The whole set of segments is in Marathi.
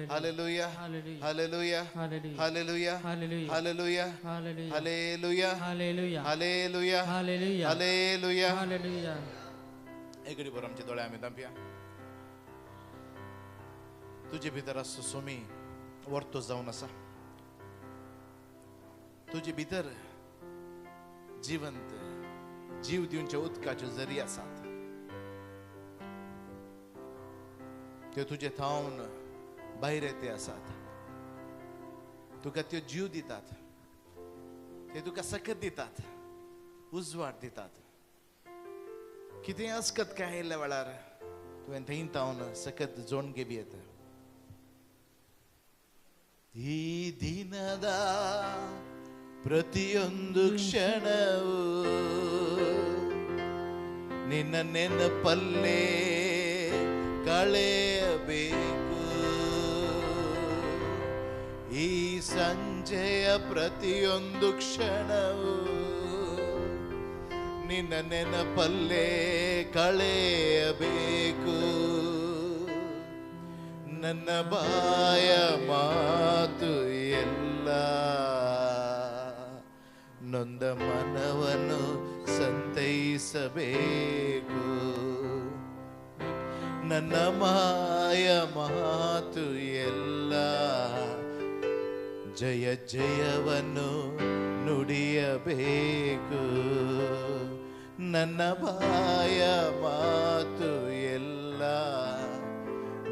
Hallelujah. Hallelujah. Hallelujah. Hallelujah. Hallelujah. Hallelujah. Hallelujah. Hallelujah. Hallelujah. Hallelujah. Hallelujah. Hallelujah. एक घडी भर आमचे डोळे आम्ही दांपया. तुझे भितर असो सोमी वरतो जाऊन असा तुझे भितर जिवंत जीव दिवचे उदकाच्यो झरी आसात. ते तुझे थावन भायर येते आसात. तुका त्यो जीव दितात. ते तुका सकत दितात. उजवाड दितात. कितें आसकत काय आयिल्ल्या वेळार तुवें थंय थावन सकत जोडून घेबयत. ಈ ದಿನದ ಪ್ರತಿಯೊಂದು ಕ್ಷಣವೂ ನಿನ್ನ ನೆನಪಲ್ಲೇ ಕಳೆಯಬೇಕು. ಈ ಸಂಜೆಯ ಪ್ರತಿಯೊಂದು ಕ್ಷಣವೂ ನಿನ್ನ ನೆನಪಲ್ಲೇ ಕಳೆಯಬೇಕು. ನನ್ನ ಬಾಯ ಮಾತು ಎಲ್ಲ ನೊಂದ ಮನವನ್ನು ಸಂತೈಸಬೇಕು. ನನ್ನ ಮಾಯ ಮಾತು ಎಲ್ಲ ಜಯ ಜಯವನ್ನು ನುಡಿಯಬೇಕು. ನನ್ನ ಬಾಯ ಮಾತು ಎಲ್ಲ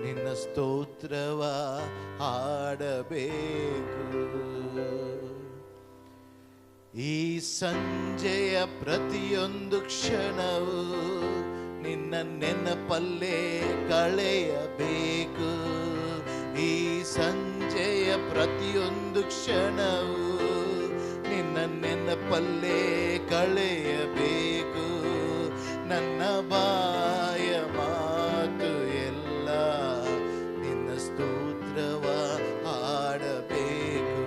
ನಿನ್ನ ಸ್ತೋತ್ರವ ಹಾಡಬೇಕು. ಈ ಸಂಜೆಯ ಪ್ರತಿಯೊಂದು ಕ್ಷಣವೂ ನಿನ್ನ ನೆನಪಲ್ಲೇ ಕಳೆಯಬೇಕು. ಈ ಸಂಜೆಯ ಪ್ರತಿಯೊಂದು ಕ್ಷಣವೂ ನಿನ್ನ ನೆನಪಲ್ಲೇ ಕಳೆಯಬೇಕು. ನನ್ನ ಬಾಯ ಮಾತು ಎಲ್ಲ ನಿನ್ನ ಸ್ತೋತ್ರವ ಹಾಡಬೇಕು.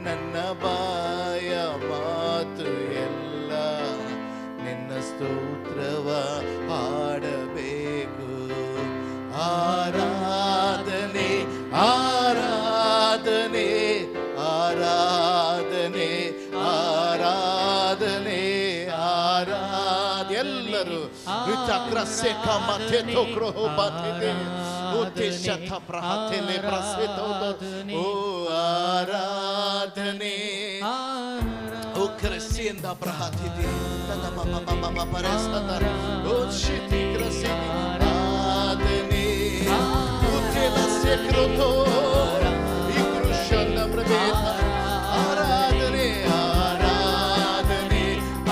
ನನ್ನ ಬಾಯ ಮಾತು ಎಲ್ಲ ನಿನ್ನ ಸ್ತೋತ್ರವ ಹಾಡಬೇಕು. ಆರಾಧನೆ ಆರಾಧನೆ ಆರಾಧನೆ ಆರಾಧನೆ ಆರಾಧ ಎಲ್ಲರೂ ವಿಚಕ್ರಸೆ ಕಮತೆ ತೋಕ್ರೋ ಬಾತಿದೆ ಉದ್ದೇಶತ ಪ್ರಹತೆಲೆ ಪ್ರಸಿದ್ಧ ಓ ಆರಾಧನೆ ಓ ಕ್ರಿಸ್ತಿಯಂದ ಪ್ರಹತಿದೆ ತನ ಮಮ ಪರಸದರ ಓ ಶಿತಿ ಕ್ರಿಸ್ತಿ ಆರಾಧನೆ ಉದ್ದೇಲ ಸೆಕ್ರೋತೋ ಈ ಕೃಷ್ಣ ಪ್ರವೇಶ ಆರಾಧನೆ ಆರಾಧನೆ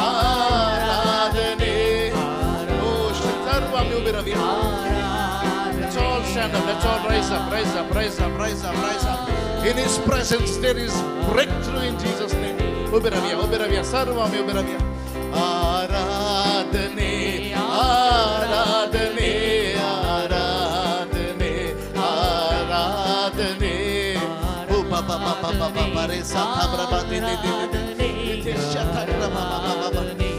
ಆರಾಧನೆ ಓ ಸರ್ವಮಿ ಉಬಿರವಿ. Let's all stand up. Let's all rise up, rise up, rise up, rise up, rise up. In His presence there is breakthrough in Jesus' name. Ubiravia, ubiravia, sarvami ubiravia. Aradhane, aradhane, aradhane, aradhane. Oh, papa, papa, papa, pare satha prabhati de de de. Ite shatha prabhati.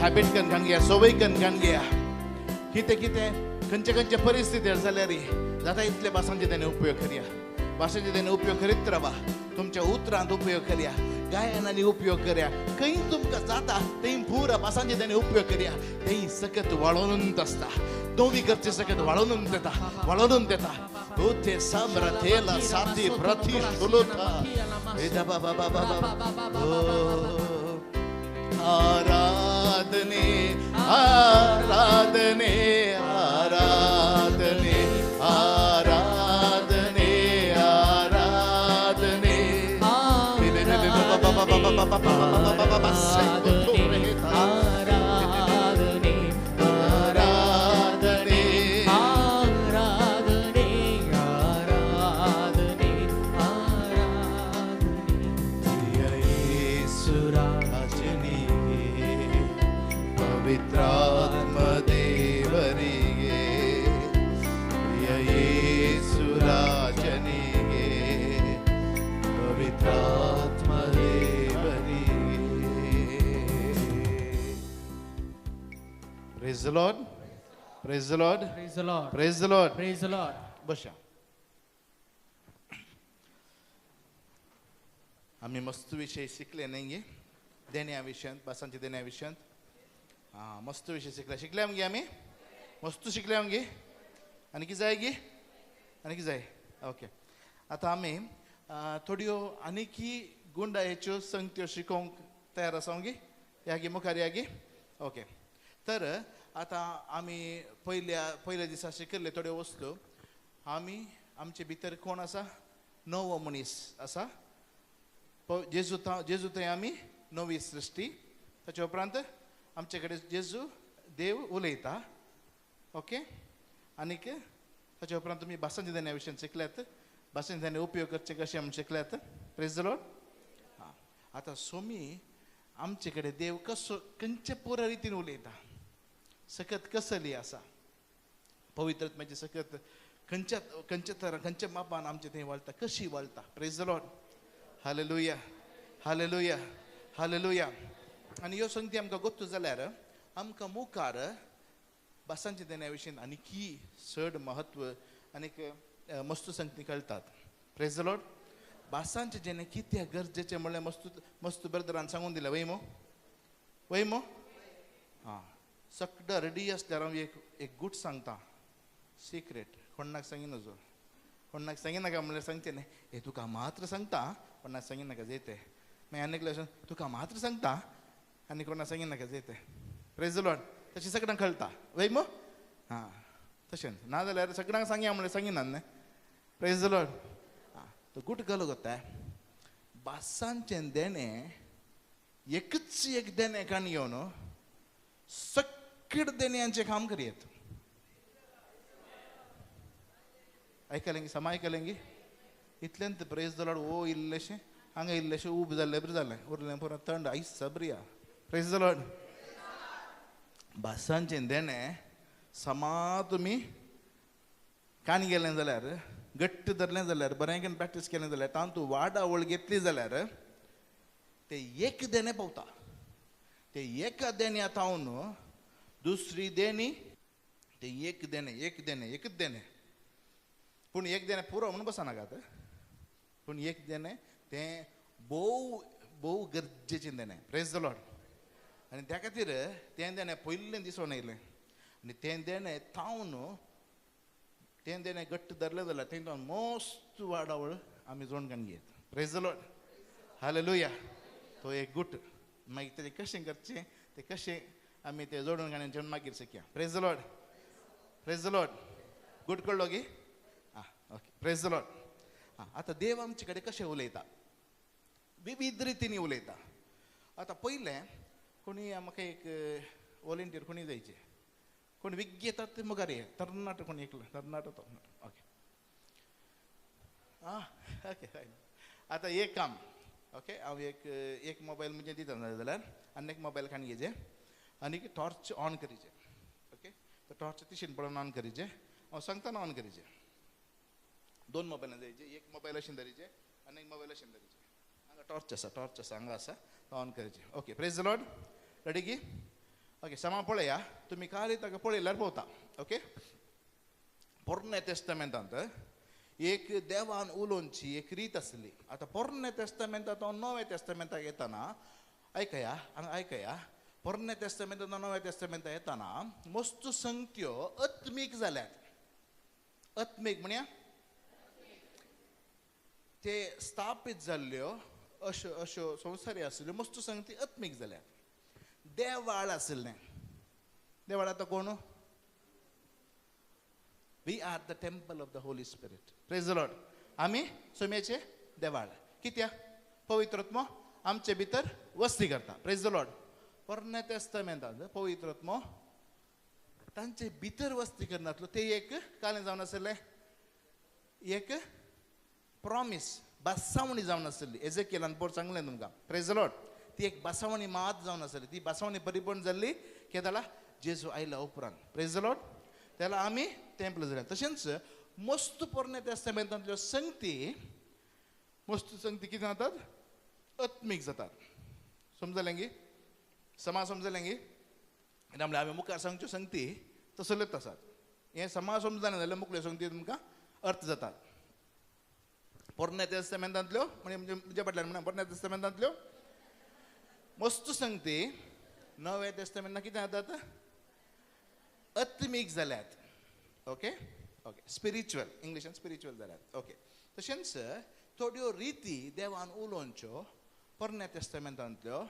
Habit कन घान घ्या, सवय कन घान घ्या. किते किते खंयचे खंयचे परिस्थिती जाल्यार जाता इतले भासांचे त्याने उपयोग करया. भाषेचे त्याने उपयोग करीत राहा. तुमच्या उतरांत उपयोग करया, गायनाने उपयोग करया. खंय तुमकां जाता थंय पुरा भासांचे त्याने उपयोग करया. थंय सकत वाळूनच आसता. दोवी करचे सकत वाळून देता, वाळून देता. ओ ते साम्राथेला साथी प्रति सुलोता हे बाबा बाबा बाबा. आराधने आराधने आराधने आराधने आराधने पवित्रात्मा देव praise the Lord, praise the Lord, Praise the Lord. Praise the Lord. Praise the Lord. बसा. आम्ही मस्त विषय शिकले नाही देण्याविषयी, बासांचे देण्याविषयी. हा मस्त विषय शिकले मग आम्ही मस्त शिकले मग आणि की जाय गे आणि की जाय. ओके, आता आम्ही थोड्यो आनीकी गुंडा हेच्यो संगत्यो शिकोवंक तयार आसा गे या गे मुखार या गे. ओके, तर आता आम्ही पहिल्या दिसा शिकले थोड्यो वस्तू. आम्ही आमचे भितर कोण आसा? नवो मनीस आसा. जेजू थंय आमी नवी सृष्टी. ताचे उपरांत आमचे कडेन जेजू देव उलयता. ओके, आनीक ताचे उपरांत तुमी भासांच्या देण्या विशयी शिकल्यात. भासांचे देणे उपयोग करचे कशे आमी शिकल्यात. Praise the Lord. हां, आतां सोमी आमचे कडेन देव कसो खंयच्या पुरा रितीन उलयता, सकत कसली आसा, पवित्रत्म्याची सकत खंयच्या मापान आमचे थंय वळटा, कशी वळटा. Praise the Lord. Hallelujah, hallelujah, hallelujah. आनी ह्यो संगती आमकां गोत्तू जाल्यार आमकां मुखार भासांच्या देण्या विशयी आनीकी चड महत्व आनीक मस्त संगती कळटात. Praise the Lord. भासांचे जेणे कित्याक गरजेचें म्हणल्यार मस्त ब्रदरान सांगून दिलें. वय मो हां, सकदा रेडी आसल्यार हांव एक गूट सांगता, सिक्रेट. कोणाक सांगी नजो, कोणाक सांगी नाका म्हणल्यार सांगते न्ही. हे तुका मात्र सांगता, कोणाक सांगी नाका जेते. मागीर आनी एकले तुका मात्र सांगता आनी कोणाक सांगी नाका जेते. Praise the Lord. तशें सगळ्यांक कळटा. वय मो हां, तशें ना जाल्यार सगळ्यांक सांगया म्हणल्यार सांगिनात न्ही. Praise the Lord. हां, तो गूट घालो कोता भासांचें देणें एकच एक देणें काण घेवन सगळे देण्यांचें काम करियेत. आयकलें समा आयकलें इतल्यांत प्रेज द लॉर्ड. ओ इल्लेशें हांगा इल्लेशें उब जाल्लें बरें जालें, उरलें पुरो थंड आयज सबरिया. Praise the Lord. भासांचें देणें समा तुमी कान गेलें जाल्यार, घट्ट धरलें जाल्यार, बरें प्रॅक्टीस केलें जाल्यार, तातूंत वाडावळ घेतली जाल्यार ते एक देणें पावता. ते एका देण्या तावन दुसरी देणी, ते एकच देणें. पूण एक देणें पुरो म्हणून बसनाकात. पूण एक देणें तें भोव गरजेचें देणें. Praise the Lord. आनी त्या खातीर तें देणें पयलें दिसून येयलें आनी तें देणें थावन तें देणें घट्ट धरलें जाल्यार तें मस्त वाडावळ आमी जोड कान घेत. Praise the Lord. हालेलुया. तो एक गूट. मागीर तेजें कशें करचें, तें कशें आमी तें जोडून काडचें मागीर शिकया. Praise the Lord. Praise the Lord. गूट कळ्ळो गी. आं, ओके. Praise the Lord. आं, आतां देव आमचे कडेन कशें उलयता, विविध रितीनी उलयता. आतां पयलें कोणी म्हाका एक वॉलंटियर कोणी जायचे, कोण विज्ञ येतात ते मुखार ये. तरणाटो कोणी एकलो, तरणाटो तो. ओके आं, ओके फायन. आतां एक काम. ओके, हांव एक मोबायल म्हणजे दिता जाल्यार आनी एक मोबायल खाण घेवचे आनी टॉर्च ऑन करीचे. ओके, तो टॉर्च तिशीन पळोवन ऑन करीचे. हांव सांगतना ऑन करीचे. दोन मोबायलां जायचे. एक मोबायल अशें धरीचे आनी एक मोबायल अशें धरीचे. हांगा टॉर्च आसा हांगा आसा, तो ऑन करीचे. Okay, praise the Lord. Ready गी. ओके, समा पळया. तुमी खाली ताका पळयल्यार पळोवता. ओके, पोरने टेस्टमेंटांत एक देवान उलोवची एक रीत आसली. आतां पोरने टेस्टमेंटांत नवे टेस्टमेंटाक येतना आयकया, पोरने टेस्टमेंटांत नवे टेस्टमेंटाक येतना मस्त संगत्यो अत्मीक जाल्यात. अत्मीक म्हळ्या ते स्थापीत जाल्ल्यो अश्यो संवसारी आशिल्ल्यो मस्त संगती अत्मीक जाल्यात. देवाळ आशिल्लें. देवाळ आतां कोण? We are the temple of the Holy Spirit. Praise the Lord. आमी सोम्याचे देवाळ. कित्याक? पवित्रत्म आमचे भितर वस्ती करता. Praise the Lord. पोरण्या टेस्टमेंटांत पवित्रत्म तांचे भितर वस्ती करनातलो. ते एक कालें जावन आसलें, एक प्रॉमीस, बासावणी जावन आसली. एजेकियेलान पोर सांगलें तुमकां. Praise the Lord. ती एक बासावणी मात जावन आसली. ती बासावणी परिपूर्ण जाल्ली केदाला जेजू आयला उपरांत. Praise the Lord. त्याला आमी टेंपल जालें. तशेंच मस्त पोरण्या टेस्टमेंटांतल्यो संगती, मस्त संगती कितें जातात? अत्मीक जातात. समजलें गी? समा समजलें गी? त्यामुळे आम्ही मुखार सांगच्यो संगती तसल्योच आसात. हें समाज समजना जाल्यार मुखल्यो संगती तुमकां अर्थ जातात. पोरण्या तेस्तामेंतांतल्यो म्हणजे तुज्या फाटल्यान म्हणा, पोरण्या तेस्तामेंतांतल्यो वस्तू संगती नव्या तेस्तामेंतांत कितें जातात, आत्मीक जाल्यात. ओके ओके, स्पिरिच्युअल, इंग्लिशान स्पिरिच्युअल जाल्यात. ओके, तशेंच थोड्यो रिती देवान उलोवच्यो पोरण्या तेस्तामेंतांतल्यो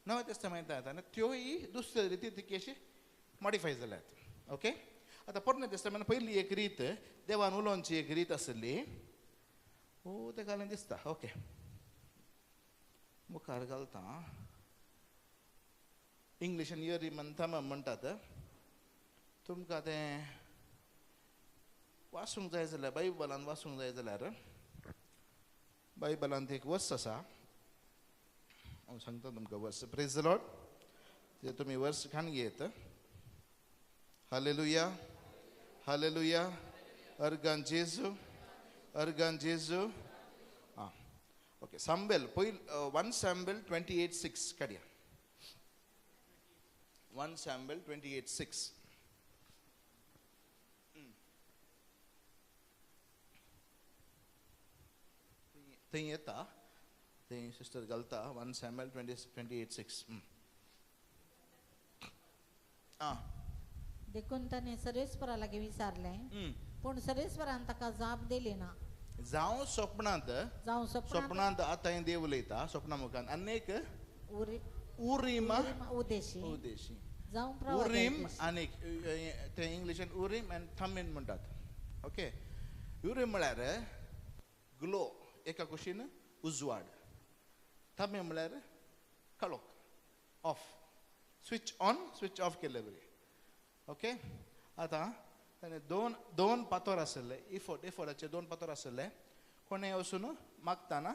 नव्या तेस्तामेंतांत येता त्योय दुसऱ्यो रिती तितकेशी मॉडिफाय जाल्यात. ओके, आतां पोरण्या तेस्तामेंतांत पयली एक रीत देवान उलोवची एक रीत आसली. तेका जाल्यार दिसता. ओके, मुखार घालता. इंग्लिशान युरीम आनी थमीम म्हणटात. तुमकां तें वाचूंक जाय जाल्यार बायबलान वाचूंक जाय जाल्यार बायबलांत एक वर्स आसा. हांव सांगता तुमकां वर्स. Praise the Lord. ते तुमी वर्स खान घेत. Hallelujah hallelujah. अर्गान जेजू अर्गान जेजू. आं ओके, साम्बेल पयली 1 Samuel 28:6 काडया. 1 Samuel 28:6. थंय येता, थंय सिस्टर घालता 1 Samuel 28:6. देखून त्याने सर्वेस्परा लागीं विचारलें, पूण सर्वेस्परान ताका जाप दिली ना. जावं स्वप्नांत स्वप्नांत आतां देव उलयता स्वप्ना मुखान. आनीक उरीम उदेशी उदेशी जावं उरीम आनीक ते इंग्लिशान उरीम आनी थमीम म्हणटात. ओके, उरीम म्हळ्यार ग्लो, एका कुशीन उजवाड. थमीम म्हळ्यार काळोख, of, switch on switch off केले बरी. ओके, आतां ताणें दोन पातोर आसले, इफोडाचे 2 पातोर आसले. कोणें वचून मागताना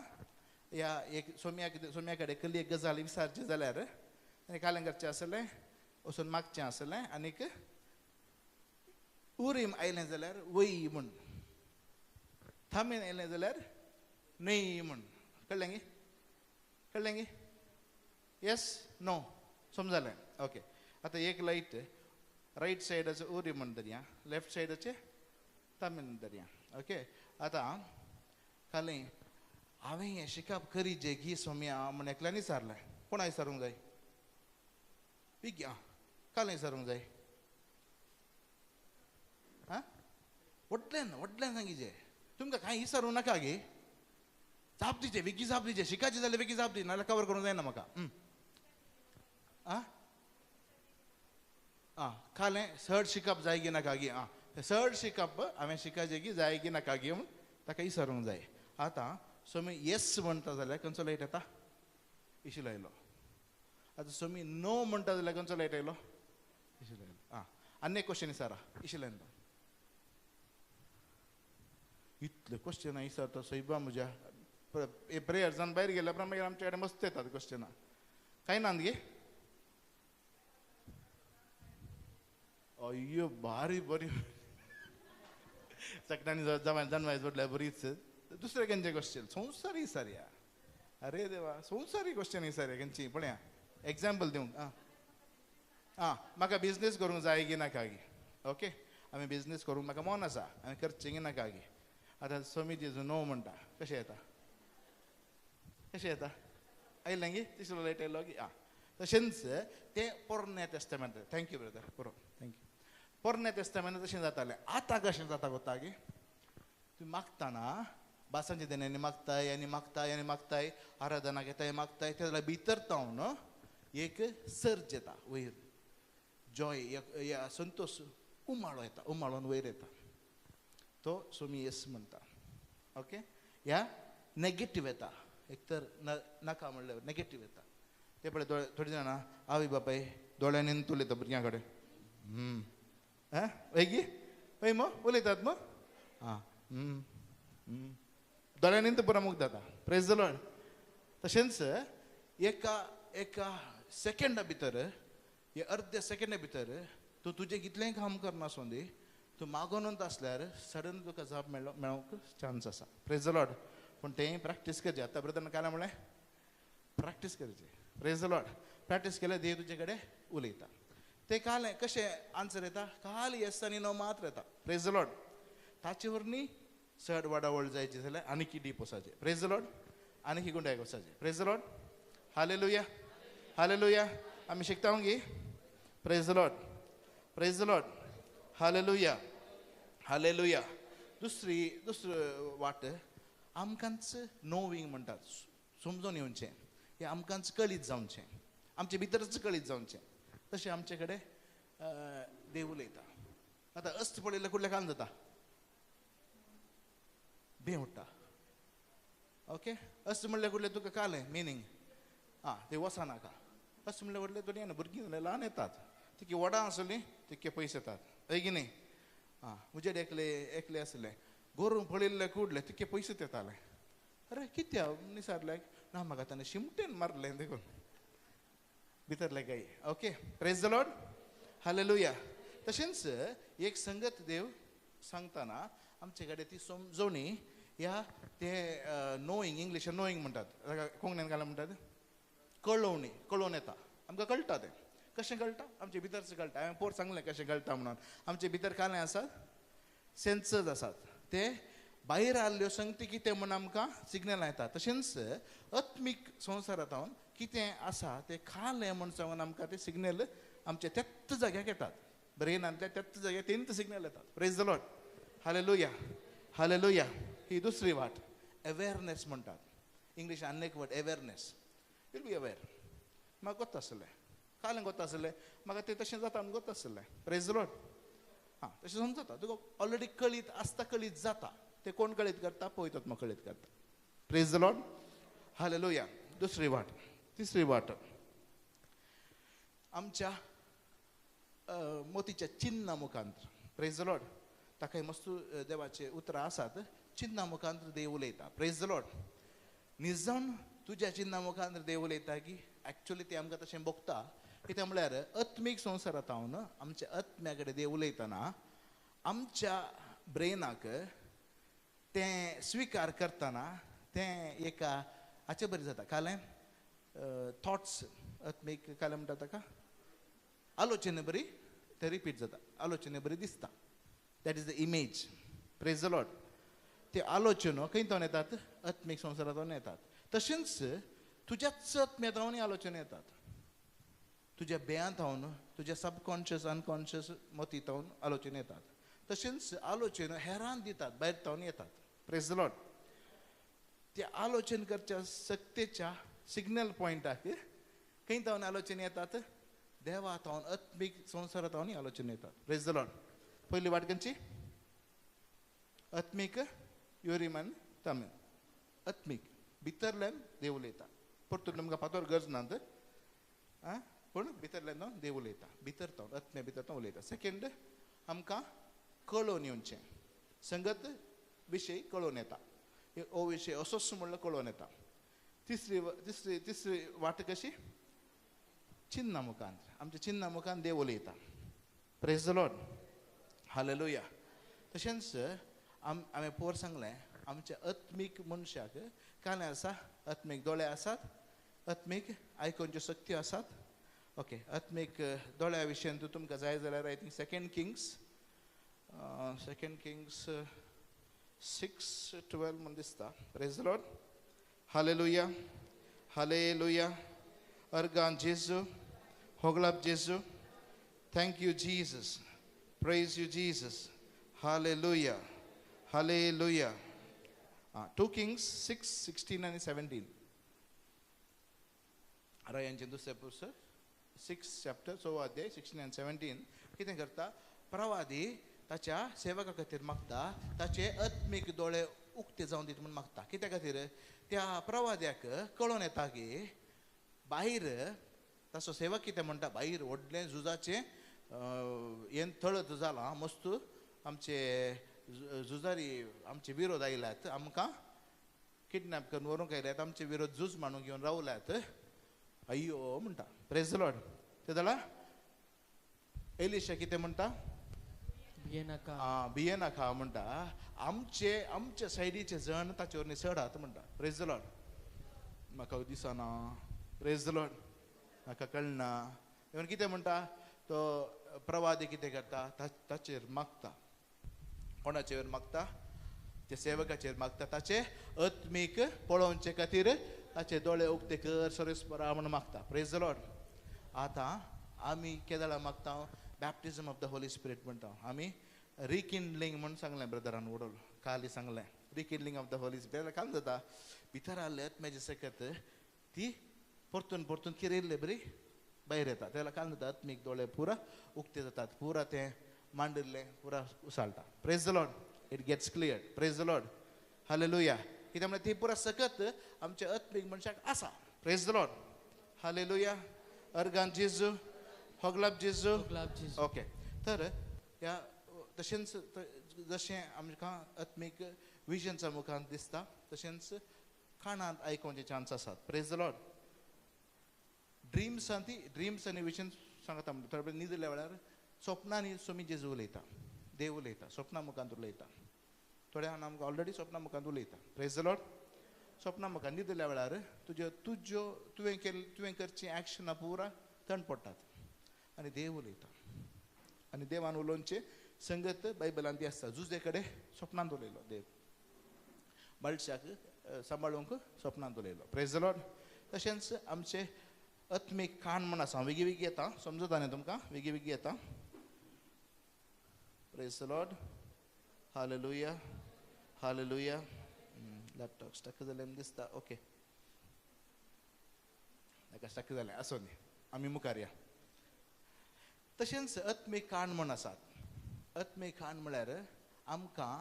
ह्या एक सोम्या कडेन कसली एक गजाल विचारची जाल्यार ताणें कालें करचें आसलें, वचून मागचें आसलें. आनीक उरीम आयलें जाल्यार वय म्हूण, थमीम आयलें जाल्यार न्हय म्हूण. कळ्ळें गे? कळ्ळें गे? येस नो समजलें. ओके, आतां एक लायट रायट सायडाचो उरीम म्हण धरया, लेफ्ट सायडाचे थमीम धरया. ओके, आतां कालें हांवें हें शिकप खरी जें घी सोम्या म्हण एकल्यान विचारलें. कोणा विचारूंक जाय? विज्ञा कालें विचारूंक जाय. आं व्हडल्यान सांगिचे. तुमकां कांय विचारूं नाका गे, जाप दिचे, विकी जाप दिचे. शिकायचे जाल्यार विकी जाप दी, नाल्यार कवर करूंक जायना म्हाका. कालें चड शिकप जाय की नाका गे. चड शिकप हांवें शिकायचें की जाय की नाका गे म्हूण ताका विचारूंक जाय. आतां सोमी येस म्हणटा जाल्यार खंयचो लायट येता? इशू लायलो. आतां सोमी नो म्हणटा जाल्यार खंयचो लायट आयलो? इशू लायलो. आनी एक क्वेश्चन विचारा. इशू लायलो. इतले क्वेश्चन विचारता सैबा म्हज्या. प्रेयर्सान भायर गेल्या उपरांत मागीर आमचे कडेन मस्त येतात क्वेश्चनां. कांय ना गे? अय्यो भारी बरी सगळ्यांनी जन्माय जोडल्या बरीच. दुसरे खंयचे क्वेश्चन? संवसारी विचारया. अरे देवा, संवसारी क्वेश्चन विचारया खंयची पळया. एग्जाम्पल दिवंक. म्हाका बिजनेस करूंक जाय की नाका गे. ओके, हांवें बिजनेस करूंक म्हाका मन आसा, हांवें करचें की नाका गे. आतां सोमी जेजू नो म्हणटा, कशें येता? कशें येता? आयलें गे? तिसरो लायट आयलो गे. तशेंच तें पोरण्या तेस्तामेंतांत. थँक्यू ब्रदर, पुरो थँक्यू. पोरण्या तेस्तामेंतांत तशें जातालें. आतां कशें जाता कोता गे? तुमी मागताना बासांच्या देण्यानी मागताय आनी मागताय आनी मागताय, आराधना घेताय मागताय, ते जाल्यार भितर तावन एक सर्ज येता वयर, जॉय, संतोष उमाळो येता, उमाळोन वयर येता. तो सोमी येस म्हणटा. ओके, ह्या नेगेटीव येता. एक तर नाका म्हणल्यार नेगेटीव येता. ते पळय थोडी जाणां आवय बापाय दोळ्यांनी उलयता भुरग्यां कडेन. वय गी वय मो उलयतात मो. दोळ्यांनी पुरा मुख जाता. Praise the Lord. तशेंच एका सेकंडा भितर, अर्ध्या सेकंडा भितर तूं तुजें कितलेंय काम करना सोदी, तूं मागोनूच आसल्यार सडन तुका जाप मेळोंक चान्स आसा. Praise the Lord. पूण तें प्रॅक्टीस करचें. आतां ब्रदर काय म्हणलें, प्रॅक्टीस करचें. Praise the Lord. प्रॅक्टीस केल्यार देव तुजे कडेन उलयता. ते काल कशे आन्सर येता काल येस आनी नो मात्र येता प्रेज द लॉर्ड ताचे वरनी चड वाडावळ जायची जाल्यार आनीक डीप वसाचे प्रेज द लॉर्ड आनीक गुंडायक वसाचे praise the Lord hallelujah hallelujah आमी शिकता गी praise the Lord hallelujah hallelujah दुसरी वाट आमकांच नोवींग म्हणटात समजून येवचें हें आमकांच कळीत जावचें आमचे भितरच कळीत जावचें तशें आमचे कडेन देव उलयता आतां अस्त पळयल्यार कुठल्या काम जाता भीं उठटा ओके अस्त म्हणल्यार कुठलें तुका कळ्ळें मिनींग ते वचनाका अस्त म्हणल्यार व्हडलें थोडी येना भुरगीं जाल्यार ल्हान येतात तितकी वडां आसलीं तितके पयस येतात हय की न्ही उजेड एकले आसले गोरू पळयल्ले कुडले तितके पयसूच येताले अरे कित्या निसारले ना म्हाका ताणें शिमटेन मारलें देखून भितरले guy okay praise the Lord hallelujah तशेंच एक संगत देव सांगतना आमचे कडेन ती समजोवणी ह्या ते नोईंग इंग्लिशान नोईंग म्हणटात कोंकणीन काय म्हणटात कळोवणी कळोवन येता आमकां कळटा तें कशें कळटा आमचे भितरच कळटा हांवें पोर सांगलें कशें कळटा म्हणून आमचे भितर कालें आसात सेन्सर्स आसात ते भायर आल्ल्यो संगती कितें म्हूण आमकां सिग्नल येता तशेंच आत्मीक संवसारांत हांव कितें आसा तें खालें म्हूण सांगून आमकां ते सिग्नल आमच्या त्याच जाग्याक येतात ब्रेनांतल्या त्याच जाग्याक तेंच सिग्नल येतात praise the Lord hallelujah hallelujah ही दुसरी वाट अवेरनेस म्हणटात इंग्लिशान आनी एक word awareness will be aware म्हाका गोत आसलें कालें गोत आसलें म्हाका तें तशें जाता म्हूण गोत आसलें प्रेज द लॉर्ड तशें समजता तुका ऑलरेडी कळीत आसता कळीत जाता ते कोण कळीत करता पळयतात म्हाका कळीत करता प्रेज द लॉर्ड हालेलुया दुसरी वाट तिसरी वाट आमच्या मोतीच्या चिन्ना मुखांत प्रेज द लॉर्ड ताकाय मस्त देवाचे उतरां आसात चिन्ना मुखांत देव उलयता प्रेज द लॉर्ड निजन तुज्या चिन्ना मुखांत देव उलयता की एक्चुअली ते आमकां तशें भोगता कित्याक म्हळ्यार आत्मीक संवसारांत हांव आमच्या आत्म्या कडेन देव उलयतना आमच्या ब्रेनाक तें स्विकार करतना तें एका हाचे बरें जाता कालें थॉट्स आत्मीक कालें म्हणटा ताका आलोचने बरी ते रिपीट जाता आलोचने बरी दिसता that is the image praise the Lord ते आलोचनो खंयच्यान येतात आत्मीक संवसारांतून येतात तशेंच तुज्याच आत्म्यांतल्यान आलोचना येतात तुज्या बेयांत हांव तुज्या सबकॉन्शियस अनकॉन्शियस मतींतल्यान आलोचना येतात तशेंच आलोचना हेरांक दितात भायर तावन येतात प्रेज द लॉर्ड त्या आलोचना करच्या सक्तेच्या सिग्नल पॉयंटाक खंयच्यान आलोचना येतात देवांतल्यान आत्मीक संवसारांतल्यान आलोचना येतात प्रेज द लॉर्ड पयली वाट खंयची आत्मीक युरिमन तामील आत्मीक भितरल्यान देव उलयता परतून तुमकां फातर गरज नात पूण भितरल्यान देव उलयता भितर तावन आत्म्या भितर तावन उलयता सेकेंड आमकां कळोवन येवचें संगत विशय कळोवन येता हो विशय असोच म्हणल्यार कळोवन येता तिसरी वाट कशी चिन्ना मुखांत आमच्या चिन्ना मुखांत देव उलयता प्रेज द लॉर्ड हालेलुया तशेंच हांवें पोर सांगलें आमच्या आत्मीक मनशाक कालें आसा आत्मीक दोळे आसात आत्मीक आयकोनच्यो शक्ती आसात ओके आत्मीक दोळ्या विशयान तुमकां जाय जाल्यार आय थिंक सेकंड किंग्स 6:12 म्हण दिसता praise the Lord hallelujah hallelujah अर्गान जेजू होगलाप जेजू thank you Jesus praise you Jesus hallelujah hallelujah 2 Kings 6:16 आणि 17 रायांचे दुसरें पुस्तक 6 chapter 6 अध्याय 16 and 17 कितें करता प्रवादी ताच्या सेवका खातीर मागता ताचे आत्मीक दोळे उक्ते जावन दित म्हूण मागता कित्या खातीर त्या प्रवाद्याक कळोवन येता की भायर ताचो सेवक कितें म्हणटा भायर व्हडलें झुजाचें हें थळत जालां मस्त आमचे झुजारी आमचे विरोध आयल्यात आमकां किडनॅप करून व्हरूंक आयल्यात आमचे विरोध झूज मांडून घेवन रावल्यात अय्यो म्हणटा प्रेज द लॉर्ड ते जाल्यार एलिशा कितें म्हणटा भिये नाका म्हणटा आमचे सायडीचे जण ताचे वरवीं चडात म्हणटा प्रेज द लॉर्ड म्हाका दिसना प्रेज द लॉर्ड म्हाका कळना इवन कितें म्हणटा तो प्रवादी कितें करता ताचेर मागता कोणाचेर मागता ते सेवकाचेर मागता ताचे आत्मीक पळोवचे खातीर ताचे दोळे उक्ते कर सर्वेस्परा म्हणून मागता प्रेज द लॉर्ड आतां आमी केदाळा मागता बॅप्टिझम ऑफ द होली स्पिरीट म्हणटा आमी रिकिंडलिंग म्हणून सांगलें ब्रदरान उडोल काली सांगलें रिकिंडलिंग ऑफ द होली स्पिरीट काय जाता भितर आसले आत्म्याचे सकत ती परतून परतून किरेल्ले बरी भायर येता त्याला काय जाता आत्मीक दोळे पुरा उक्ते जातात पुरा ते मांडिल्ले पुरा उसाळटा praise the Lord it gets clear praise the Lord hallelujah कित्याक म्हळ्यार ती पुरा सकत आमचे आत्मीक मनशाक आसा प्रेज द लॉर्ड हालेलुया अर्गान जेजू होगलाब जेजू ओके तर ह्या तशेंच जशें आमकां आत्मीक विजनच्या मुखांत दिसता तशेंच कानांत आयकोवचे चान्स आसात प्रेज द लॉर्ड ड्रिम्स आनी विजन सांगता म्हणटा न्हिदल्या वेळार स्वप्नांनी सोमी जेजू उलयता देव उलयता स्वप्ना मुखांत उलयता थोड्या जाणां आमकां ऑलरेडी स्वप्ना मुखांत उलयता प्रेज द लॉर्ड स्वप्ना मुखांत न्हिदल्या वेळार तुवें करची एक्शनां पुरा थंड पडटात आनी देव उलयता आनी देवान उलोवचे संगत बायबलांत ती आसता जुजे कडेन स्वप्नांत उलयलो देव बाळशाक सांबाळूंक स्वप्नांत उलयलो प्रेज द लॉर्ड तशेंच आमचे आत्मीक कान म्हण आसा वेगळी वेगळी येता समजता न्ही तुमकां वेगळी वेगळी येता praise the Lord hallelujah hallelujah laptop stuck जालें दिसता ओके नाका स्टक जालें आसूं न्ही आमी मुखार या तशेंच आत्मीक कान म्हण आसात आत्मीक कान म्हळ्यार आमकां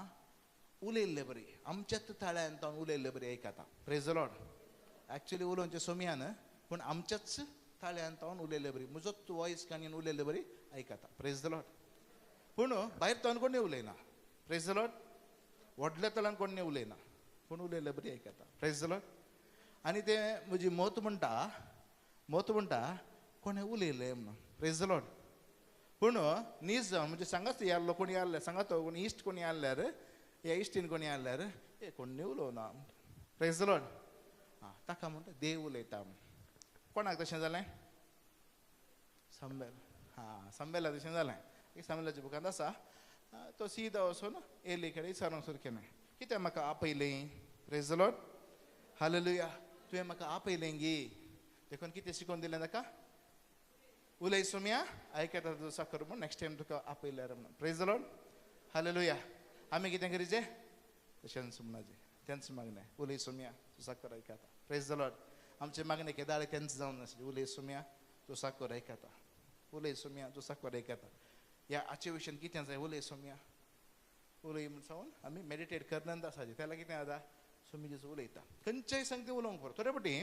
उलयल्ले बरी आमच्याच ताळ्यांत उलयल्ले बरी आयकता प्रेज द लॉर्ड एक्चुली उलोवचें सोम्यान पूण आमच्याच ताळ्यांत उलयल्ले बरी म्हजोच वॉयस काणयेन उलयल्ले बरी आयकता प्रेज द लॉर्ड पूण भायर तावन कोणी उलयना प्रेज द लॉर्ड व्हडल्या तळ्यान कोणी उलयना पूण उलयल्ले बरी आयकता प्रेज द लॉर्ड आनी ते म्हजी मत म्हणटा कोणें उलयलें म्हणून प्रेज द लॉर्ड पूण न्हीज जावन म्हणजे सांगात यारलो कोणी आसल्यार सांगात कोणी इश्ट कोणी आसल्यार या इश्टीन कोणी आसल्यार कोणी उलोवना प्रेज द लॉर्ड ताका म्हणटा देव उलयता कोणाक तशें जालें संबेल संबेला तशें जालें एक संबेलाच्या बुकांत आसा तो सीदा वचून एली कडेन विचारूंक सुरू केलें कित्याक म्हाका आपयलें प्रेज द लॉर्ड हालेलुया तुवें म्हाका आपयलें गे देखून कितें शिकोवन दिलें ताका उलय सोम्या आयकता तुजो साकर म्हूण नेक्स्ट टायम तुका आपयल्यार म्हणून प्रेज द लॉर्ड हालेलुया आमी कितें करीचें तशेंच म्हणचे तेंच मागणें उलय सोम्या तूं साकर आयकता प्रेज द लॉर्ड आमचे मागणे केदाळे तेंच जावन नासलें उलय सोम्या तूं साकर आयकता उलय सोम्या तूं साकर आयकता ह्या हाचे विशयन कितें जाय उलय सोम्या उलय म्हूण सांगून आमी मेडिटेट करनांत आसाचे त्याला कितें जाता सोमी जेजू उलयता खंयच्याय सांगते उलोवंक पुरो थोडे फावटी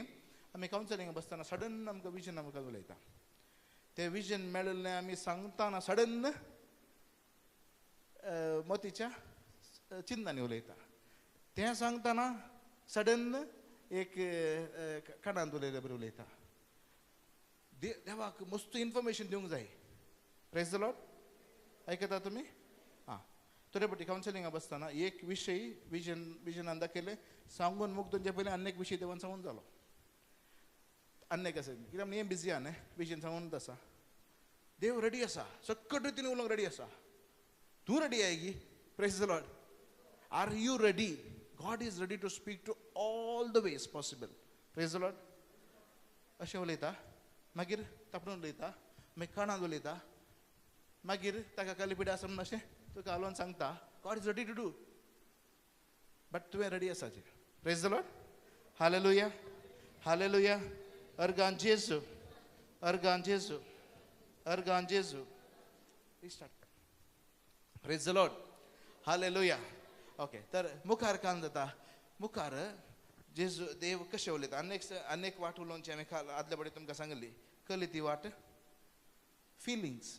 आमी कावन्सिलिंग बसतना सडन आमकां विजन आमकां उलयता ते विजन मेळिल्लें आमी सांगतना सडन मोतीच्या चिंतांनी उलयता तें सांगतना सडन एक कानांत उलयले बरें उलयता देवाक मस्त इन्फॉर्मेशन दिवंक जाय प्रेज द लॉर्ड आयकता तुमी थोडे फावटी कावन्सिलिंगा बसतना एक विशय विजनान दाखयलें सांगून मुक्तोवचे पयलीं आनी एक विशय देवान सांगून जालो आनी एक आसा कित्याक हें बिजी आहा न्ही विजन सांगून आसा देव रेडी आसा सकट रितीन उलोवंक रेडी आसा तूं रेडी आय गी praise the Lord are you ready God is ready to speak to all the ways possible praise the Lord अशें उलयता मागीर तापडून उलयता मागीर कानांत उलयता मागीर ताका कालिपिडा आसा म्हणून अशें तुका हालोवन सांगता God is ready to do but तुवें रेडी आसाचें praise the Lord hallelujah hallelujah अर्गान जेजू अर्गान जेजू अर्गान जेजू start praise the Lord hallelujah okay तर मुखार कान जाता मुखार जेजू देव कशें उलयता अनेक वाट उलोवची हांवें आदले फावटी तुमकां सांगली कली ती वाट फिलिंग्स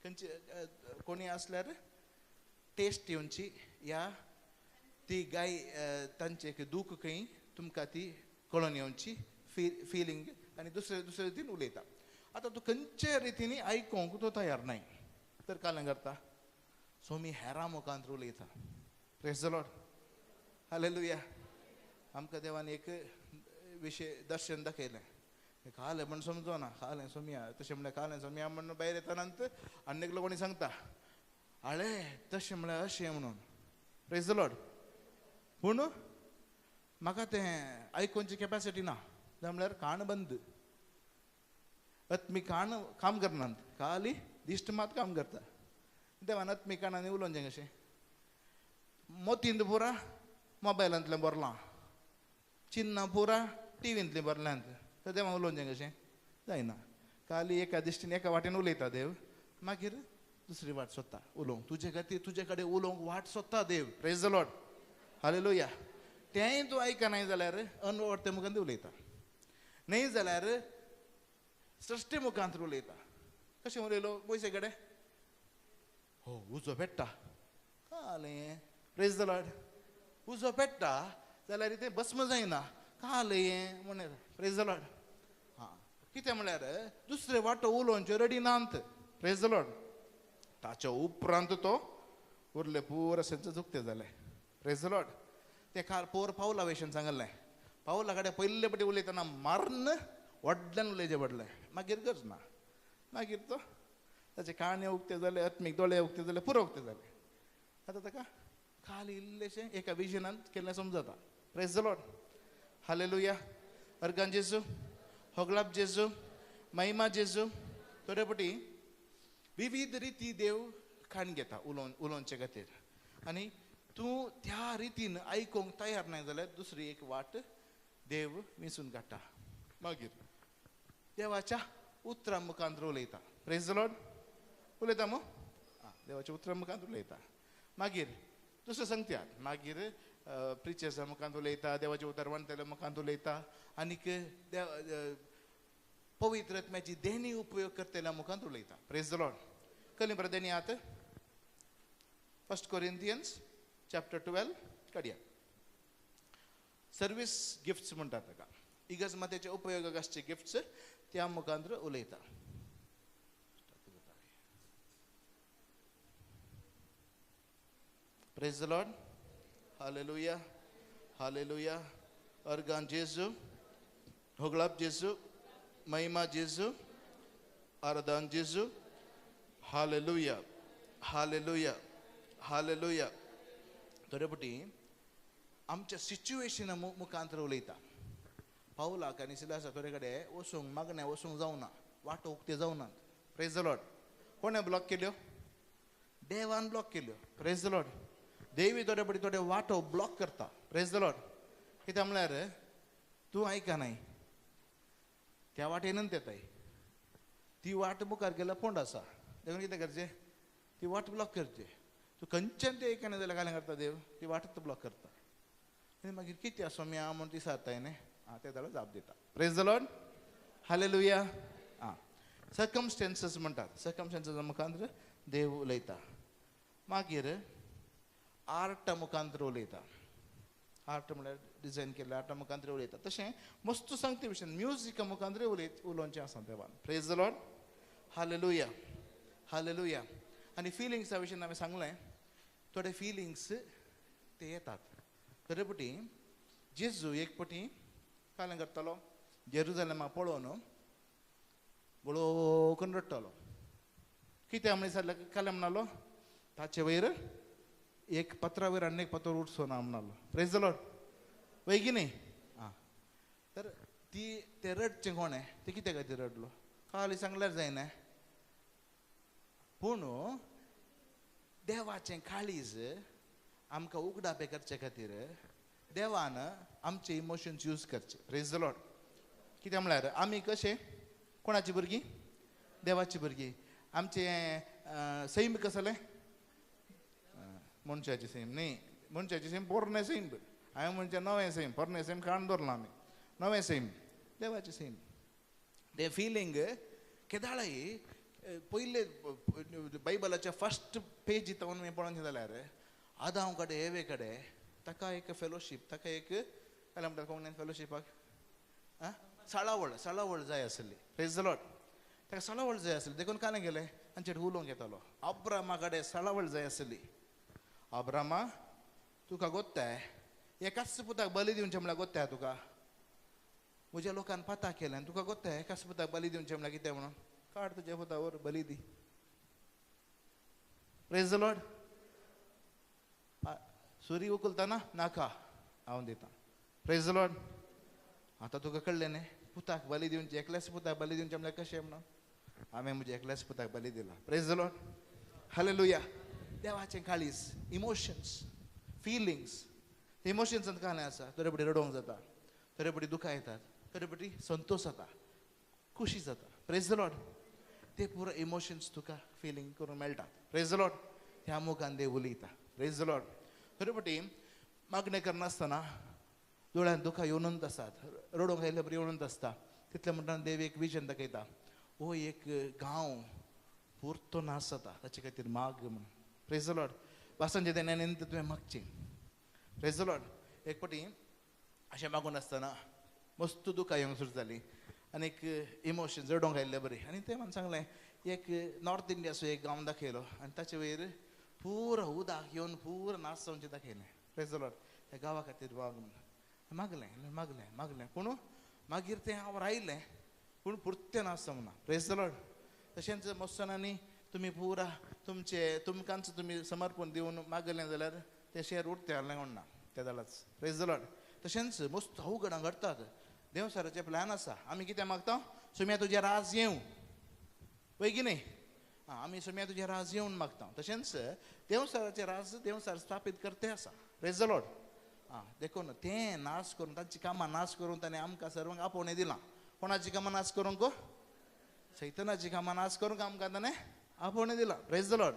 खंयची कोणी आसल्यार टेस्ट येवची या ती गाय तांचे दूख खंय तुमकां ती कळून येवची फिलिंग आनी दुसरे रितीन उलयता आतां तूं खंयचे रितीनी आयकोंक तूं तयार नाय तर कालें करता सोमी हेरां मुखांत उलयता प्रेज द लॉर्ड हालेलुया आमकां देवान एक विशय दर्शन दाखयलें खाले म्हण समजो ना खाले सोमिया तशें म्हणल्यार खाले सोमिया म्हणून भायर येताना आनीक लोकांनी सांगता आळे तशें म्हणल्यार अशें म्हणून प्रेज द लॉर्ड. पूण म्हाका तें आयकोवची कॅपॅसिटी ना म्हणल्यार कान बंद आत्मी कान काम करनात खाली दिश्ट मात काम करता देवान आत्मी कानांनी उलोवचें कशें मोतींत पुरा मोबायलांतलें बरलां चिन्ना पुरा टीव्हींतलें बरल्यांत तर देवा उलोवचें कशें जायना. खाली एका दिश्टीन एका वाटेन उलयता देव मागीर दुसरी वाट सोदता उलोवंक तुजे खातीर तुजे कडेन उलोवंक वाट सोदता देव. Praise the Lord hallelujah. तेंय तूं आयकनाय जाल्यार अनवडते मुखांत उलयता न्ही जाल्यार सृश्टी मुखांत उलयता. कशें उलयलो पयशे कडेन हो उजो पेट्टा कालें प्रेज द लॉर्ड उजो पेट्टा जाल्यार तें भस्म जायना कालें म्हणून प्रेज द लॉर्ड. हां कितें म्हळ्यार दुसरे वाटो उलोवचे रेडी नात प्रेज द लॉर्ड. ताच्या उपरांत तो उरले पुरा सेंच चुकते जाले प्रेज द लॉर्ड. ते काल पोर पावला वेशन सांगलें पावला कडेन पयले पटी उलयतना मारन व्हडल्यान उलयचें पडलें मागीर गरज ना मागीर तो ताचे काने उक्ते जाले आत्मीक दोळे उक्ते जाले पुरो उक्ते जाले. आतां ताका खाली इल्लेशें एका विजनांत केल्लें समजता प्रेज द लॉर्ड हालेलुया. अर्गान जेजू होगलाप जेजू महिमा जेजू. थोडे पटी विविध रिती देव खाण घेता उलोवचे खातीर आनी तूं त्या रितीन आयकोंक तयार नाय जाल्यार दुसरी एक वाट देव विंचून काडटा. मागीर देवाच्या उतरां मुखांत उलयता प्रेज द लॉर्ड उलयता मो देवाच्या उतरां मुखांत उलयता. मागीर दुसरे संगत्यात मागीर प्रिचर्सा मुखांत उलयता देवाचे उतर वणटेल्या मुखांत उलयता आनीक पवित्र आत्म्याची देणी उपयोग करतेल्या मुखांत उलयता प्रेज द लॉर्ड. कसली बरें देणी आहात 1 Corinthians chapter 12 काडया. सर्वीस गिफ्ट्स म्हणटात ताका इगर्जमातेचे उपयोगाक आसचे गिफ्ट्स त्या मुखांत उलयता. Praise the Lord hallelujah hallelujah. अर्गान जेजू होगलाप जेजू महिमा जेजू आराधन जेजू हालेलुया हालेलुया हालेलुया. थोडे पटी आमच्या सिच्युएशना मुखांत उलयता. पावलाक आनी सिलासा थोडे कडेन वसूंक मागण्या वसूंक जावना वाटो उक्ते जावनात प्रेज द लॉर्ड. कोणें ब्लॉक केल्यो देवान ब्लॉक केल्यो प्रेज द लॉर्ड. देवी थोडे पटी थोडे वाटो ब्लॉक करता प्रेज द लॉर्ड. कित्याक म्हळ्यार तूं आयकनाय त्या वाटेनच येताय ती वाट मुखार गेल्यार पोंड आसा देखून कितें करचें ती वाट ब्लॉक करची. तूं खंयच्यान तें आयकना जाल्यार काय करता देव ती वाटच ब्लॉक करता आनी मागीर कितें आसो मी म्हणून ती सारताय न्ही ते जाल्यार जाप दिता प्रेज द लॉर्ड हालेलुया. आं सर्कमस्टेन्सीस म्हणटात सर्कमस्टेन्सीसा मुखांत देव उलयता. मागीर आर्टा मुखांत उलयता. आर्ट म्हळ्यार डिजायन केल्ले आर्टा मुखांत उलयता. तशें मस्त सांगते विशय म्युजिका मुखांत उलोवचें आसा देवान praise the Lord hallelujah hallelujah. आनी फिलिंग्सा विशीं हांवें सांगलें थोडे फिलिंग्स ते येतात. थोडे पटी जेजू एक पटी कालें करतालो जेरुजालेमाक पळोवन बळो करून रडटालो. कित्याक म्हणून विचारलें कालें म्हणलो ताचे वयर एक पत्रा वयर आनी एक पत्र उठचो ना म्हणलो प्रेज द लॉर्ड वय न्ही. आं तर ते रडचें कोणें ते कित्या खातीर रडलो खाली सांगल्यार जायना. पूण देवाचें काळीज आमकां उगडापे करचे खातीर देवान आमचे इमोशन्स यूज करचे प्रेज द लॉर्ड. कित्याक म्हळ्यार आमी कशें कोणाची भुरगीं देवाची भुरगीं. आमचें सैम कसलें मनशाची सैम न्ही मनशाची सैम पोरणे सैम हांवें म्हणचें नवें सैम पोरणे सैम काण दवरलां आमी नवें सैम देवाची सैम. ते फिलींग केदाळय पयले बायबलाच्या फर्स्ट पेज इतावन हांवें पळोवचें जाल्यार आदाम कडेन एवे कडेन ताका एक फेलोशीप ताका एक काय म्हणटात कोंकणीन फेलोशिपाक साळावळ जाय आसली प्रेज द लॉर्ड. ताका साळावळ जाय आसली देखून कालें गेलें तांचेर उलोवंक येतालो. अब्रामा कडेन साळावळ जाय आसली. अब्रामा तुका गोत्ताय एकाच पुताक बली दिवचें म्हळ्यार गोत्ताय तुका म्हज्या लोकांन पाता केलें आनी तुका कोत्ता एका पुताक बली दिवचें म्हणल्यार कितें म्हणून काड तुज्या पुतावर बली दी प्रेज द लॉर्ड सुरी उखलतना नाका हांव दितां प्रेज द लॉर्ड आतां तुका कळ्ळें न्ही पुताक बली दिवचें एकल्याच पुताक बली दिवचें म्हणल्यार कशें म्हणून हांवें म्हज्या एकल्याच पुताक बली दिला प्रेज द लॉर्ड हालेलुया देवाचें काळीज इमोशन्स फिलिंग्स इमोशन्सांत कांय आसा तरेपटी रडोंक जाता तरेपटी दुखां येतात तरेपटी संतोश जाता खुशी जाता प्रेज द लॉर्ड ते पुरो इमोशन्स तुका फिलींग करूंक मेळटा प्रेज द लॉर्ड त्या मुखान देव उलयता प्रेज द लॉर्ड तरेपटी मागणें करनासतना दोळ्यांत दुखां येवनूच आसात रडोंक आयले बरी येवनूच आसता तितले म्हणटाना देव एक विजन दाखयता हो एक गांव पुरतो नास जाता ताचे खातीर माग म्हूण प्रेज द लॉर्ड वासांचे देण्यान तुवें मागचें प्रेज द लॉर्ड एक फावटी अशें मागून आसतना मस्त दुखां येवंक सुरू जाली आनीक इमोशन्स रडोंक आयिल्ले बरी आनी तें म्हाका सांगलें एक नॉर्थ इंडियाचो एक गांव दाखयलो आनी ताचे वयर पुरो उदक येवन पुरो नास जावचें दाखयलें प्रेज द लॉर्ड त्या गांवा खातीर माग म्हणून मागलें पूण मागीर तें हांव रायलें पूण पुरतें नास जावना प्रेज द लॉर्ड तशेंच मस्सनांनी तुमी पुरा तुमकांच तुमी समर्पण दिवन मागलें जाल्यार ते शेर उरते जालें म्हणना त्या दलाच प्रेज द लॉर्ड तशेंच मस्त अवघडां घडटात देवसाराचे प्लॅन आसा आमी कितें मागता सुम्या तुजें राज येवं पळय की न्ही आमी सुम्या तुजें राज येवन मागता तशेंच देवसाराचें राज देवसार स्थापीत करते आसा प्रेज द लॉर्ड देखून तें नाश करून तांची कामां नाश करून ताणें आमकां सर्वांक आपोवणें दिलां कोणाची कामां नाश करूंक सैतानाची कामां नाश करूंक आमकां ताणें आपोवणें दिलां praise the Lord